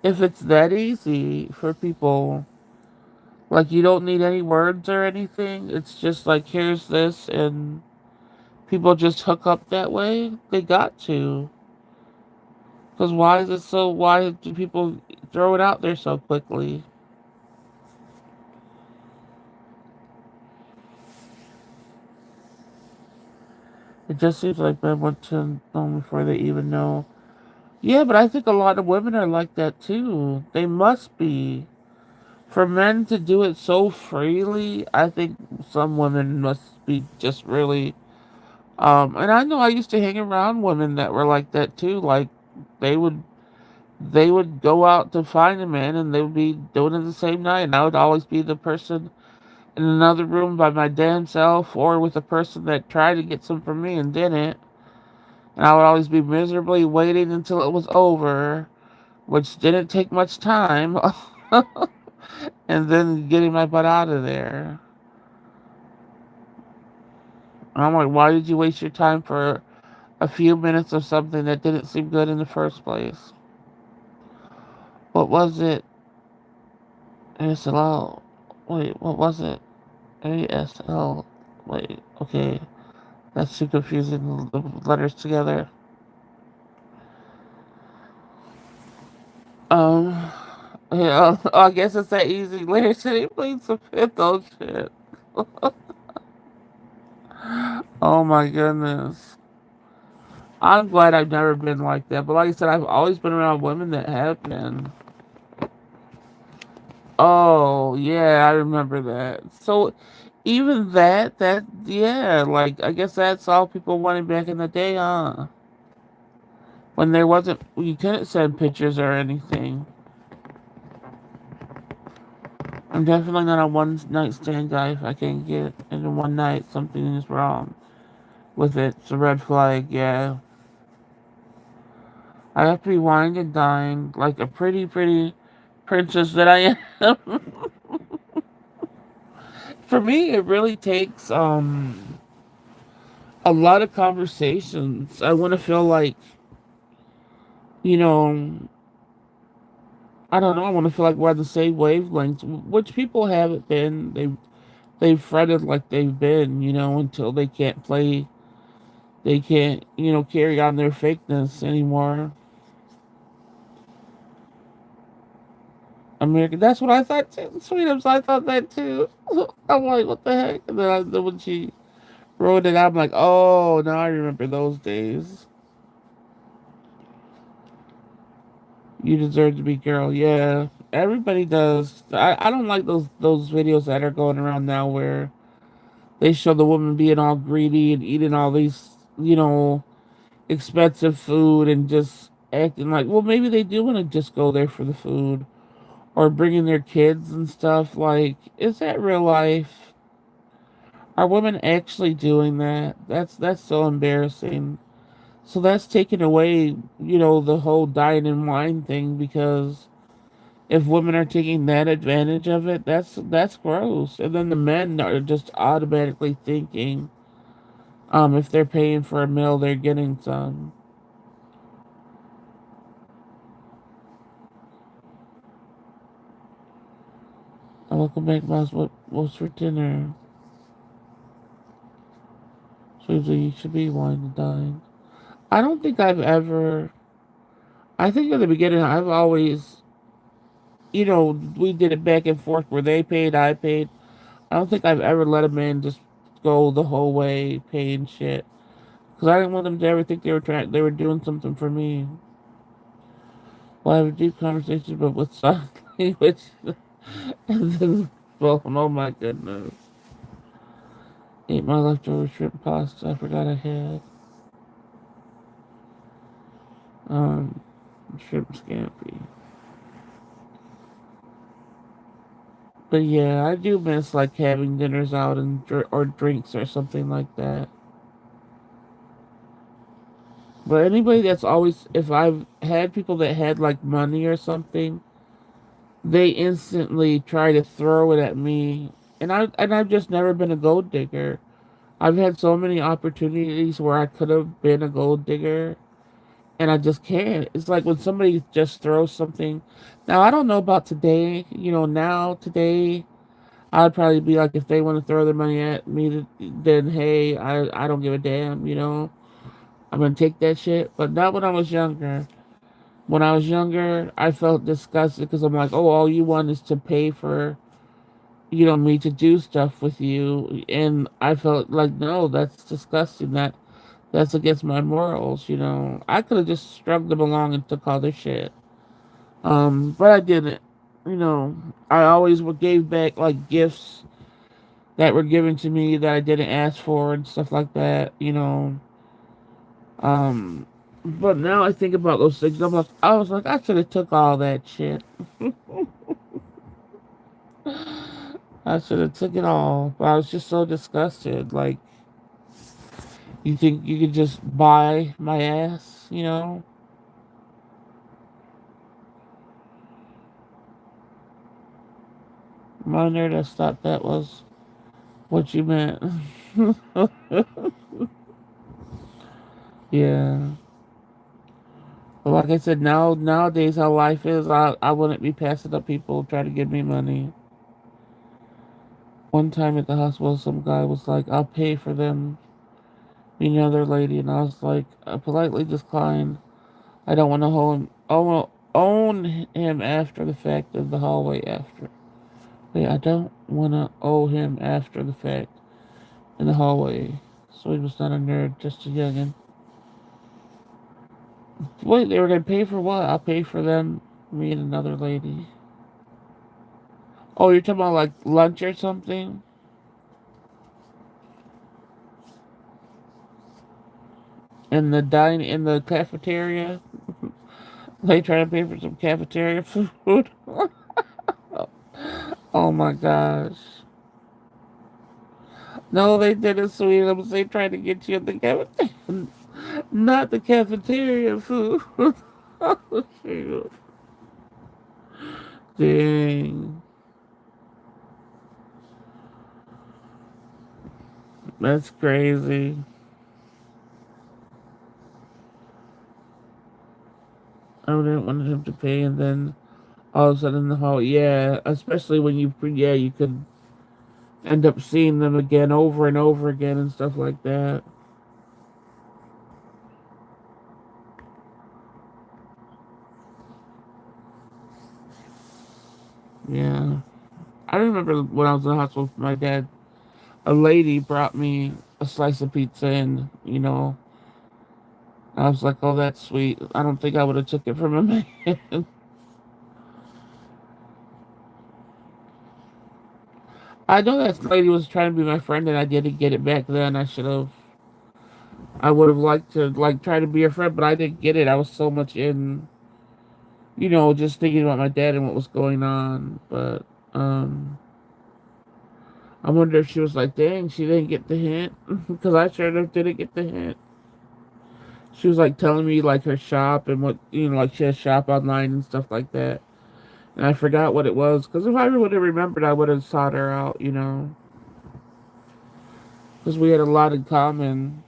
if it's that easy for people. Like, you don't need any words or anything. It's just like, here's this, and people just hook up that way. They got to. Because why is it so? Why do people throw it out there so quickly? It just seems like men want to know before they even know. Yeah, but I think a lot of women are like that too. They must be. For men to do it so freely, I think some women must be just really. And I know I used to hang around women that were like that too. Like they would they would go out to find a man and they would be doing it the same night, and I would always be the person in another room by my damn self or with a person that tried to get some from me and didn't. And I would always be miserably waiting until it was over, which didn't take much time, and then getting my butt out of there. And I'm like, why did you waste your time for a few minutes of something that didn't seem good in the first place? What was it? ASL. Wait, what was it? ASL. Wait, okay. That's too confusing, the letters together. Um, yeah, I guess it's that easy. Larry said he played some fifth old shit. Oh my goodness. I'm glad I've never been like that. But like I said, I've always been around women that have been. Oh, yeah, I remember that. So even yeah, like, I guess that's all people wanted back in the day, huh? When there wasn't, you couldn't send pictures or anything. I'm definitely not a one night stand guy. If I can't get it in one night, something is wrong with it. It's a red flag, yeah. I have to be wined and dined like a pretty princess that I am. For me, it really takes a lot of conversations. I want to feel like, you know, I don't know. I want to feel like we're on the same wavelengths, which people haven't been. They've fretted like they've been, until they can't play. They can't, carry on their fakeness anymore. American. That's what I thought too. Sweetums, I thought that too. I'm like, what the heck? And then when she wrote it, I'm like, oh, now I remember those days. You deserve to be girl. Yeah, everybody does. I don't like those videos that are going around now where They show the woman being all greedy and eating all these, expensive food and just acting like, well, maybe they do want to just go there for the food or bringing their kids and stuff. Like, is that real life? Are women actually doing that? That's so embarrassing. So that's taken away, the whole dine and wine thing because if women are taking that advantage of it, that's gross. And then the men are just automatically thinking, if they're paying for a meal, they're getting some. Welcome back, boss. What's for dinner? So you should be wine and dine. I don't think I've ever. I think in the beginning, I've always, we did it back and forth where they paid, I paid. I don't think I've ever let a man just go the whole way paying shit because I didn't want them to ever think they were doing something for me. Well, I have a deep conversation, but with sign language, and then, well, oh my goodness, ate my leftover shrimp pasta. I forgot I had um shrimp scampi. But yeah, I do miss like having dinners out and or drinks or something like that. But anybody that's always, if I've had people that had like money or something, they instantly try to throw it at me. And I've just never been a gold digger. I've had so many opportunities where I could have been a gold digger and I just can't. It's like when somebody just throws something. Now I don't know about today, now today I'd probably be like if they want to throw their money at me then hey, I don't give a damn. I'm gonna take that shit. But not when I was younger. When I was younger, I felt disgusted because I'm like, oh, all you want is to pay for, me to do stuff with you, and I felt like, no, that's disgusting. That's against my morals. I could have just shrugged them along and took all their shit. But I didn't. I always gave back like gifts that were given to me that I didn't ask for and stuff like that. Um, but now I think about those things. I was like, I should have took all that shit. I should have took it all. But I was just so disgusted. Like, you think you could just buy my ass? My nerd, I thought that was what you meant. Yeah. But like I said, nowadays how life is, I wouldn't be passing up people trying to give me money. One time at the hospital, some guy was like, "I'll pay for them," meeting another lady, and I was like, I politely declined. I don't want to own him after the fact of the hallway after. Wait, I don't want to owe him after the fact in the hallway. So he was not a nerd, just a youngin'. Wait, they were gonna pay for what? I'll pay for them, me and another lady. Oh, you're talking about like lunch or something? In the cafeteria? They try to pay for some cafeteria food? Oh my gosh. No, they didn't, sweet. They tried to get you in the cafeteria. Not the cafeteria food. Oh, shoot. Dang. That's crazy. I wouldn't want him to pay and then all of a sudden in the hall, yeah, especially when you could end up seeing them again over and over again and stuff like that. Yeah. I remember when I was in the hospital with my dad, a lady brought me a slice of pizza and I was like, oh, that's sweet. I don't think I would have took it from a man. I know that lady was trying to be my friend, and I didn't get it back then. I should have. I would have liked to like try to be her friend, but I didn't get it. I was so much in, just thinking about my dad and what was going on. But um, I wonder if she was like, "Dang, she didn't get the hint," because I sure enough didn't get the hint. She was like telling me like her shop and what like she has shop online and stuff like that. And I forgot what it was because if I would have remembered, I would have sought her out. Because we had a lot in common.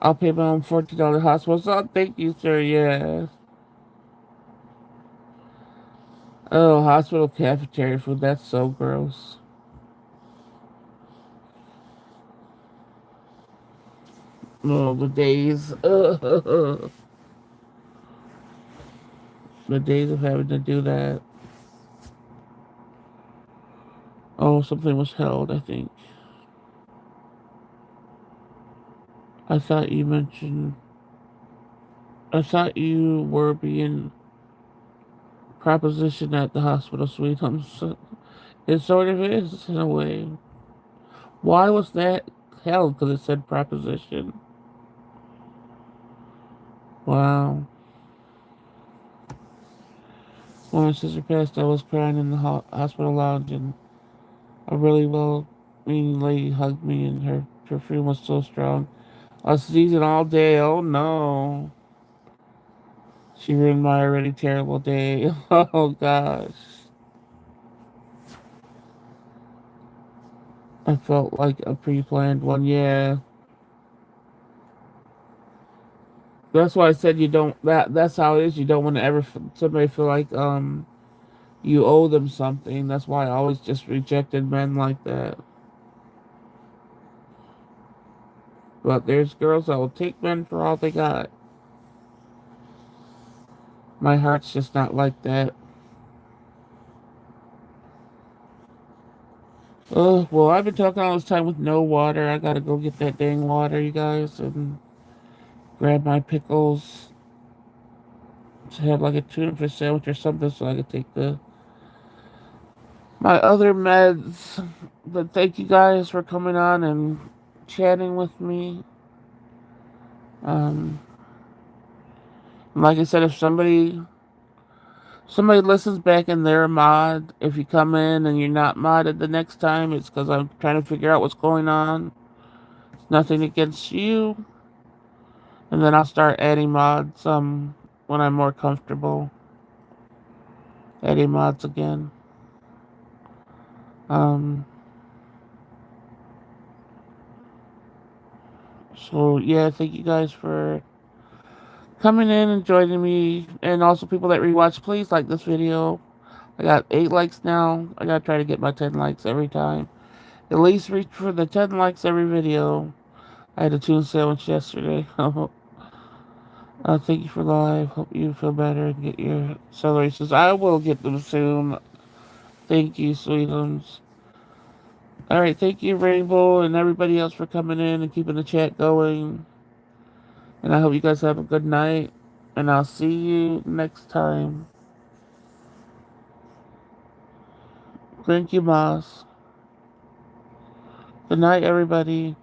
I'll pay my own $14 hospital. So thank you, sir. Yeah. Oh, hospital cafeteria food. That's so gross. Oh, the days. The days of having to do that. Oh, something was held, I think. I thought you mentioned. I thought you were being propositioned at the hospital suite. It sort of is, in a way. Why was that held? Because it said proposition. Wow. When my sister passed, I was crying in the hospital lounge, and a really well-meaning lady hugged me, and her perfume was so strong. I was sneezing all day. Oh no. She ruined my already terrible day. Oh gosh. I felt like a pre-planned one. Yeah. That's why I said you don't. That's how it is. You don't want to ever somebody feel like you owe them something. That's why I always just rejected men like that. But there's girls that will take men for all they got. My heart's just not like that. Oh, well, I've been talking all this time with no water. I gotta go get that dang water, you guys, and grab my pickles to have like a tuna fish sandwich or something so I could take my other meds. But thank you guys for coming on and chatting with me. Um, like I said, if somebody listens back and they're a mod, if you come in and you're not modded the next time, it's because I'm trying to figure out what's going on. It's nothing against you. And then I'll start adding mods when I'm more comfortable adding mods again. Um, so yeah, thank you guys for coming in and joining me, and also people that rewatch. Please like this video. I got 8 likes now. I gotta try to get my 10 likes every time. At least reach for the 10 likes every video. I had a tuna sandwich yesterday. Thank you for live. Hope you feel better and get your accelerations. I will get them soon. Thank you, sweetums. All right, thank you, Rainbow, and everybody else for coming in and keeping the chat going. And I hope you guys have a good night. And I'll see you next time. Thank you, Moss. Good night, everybody.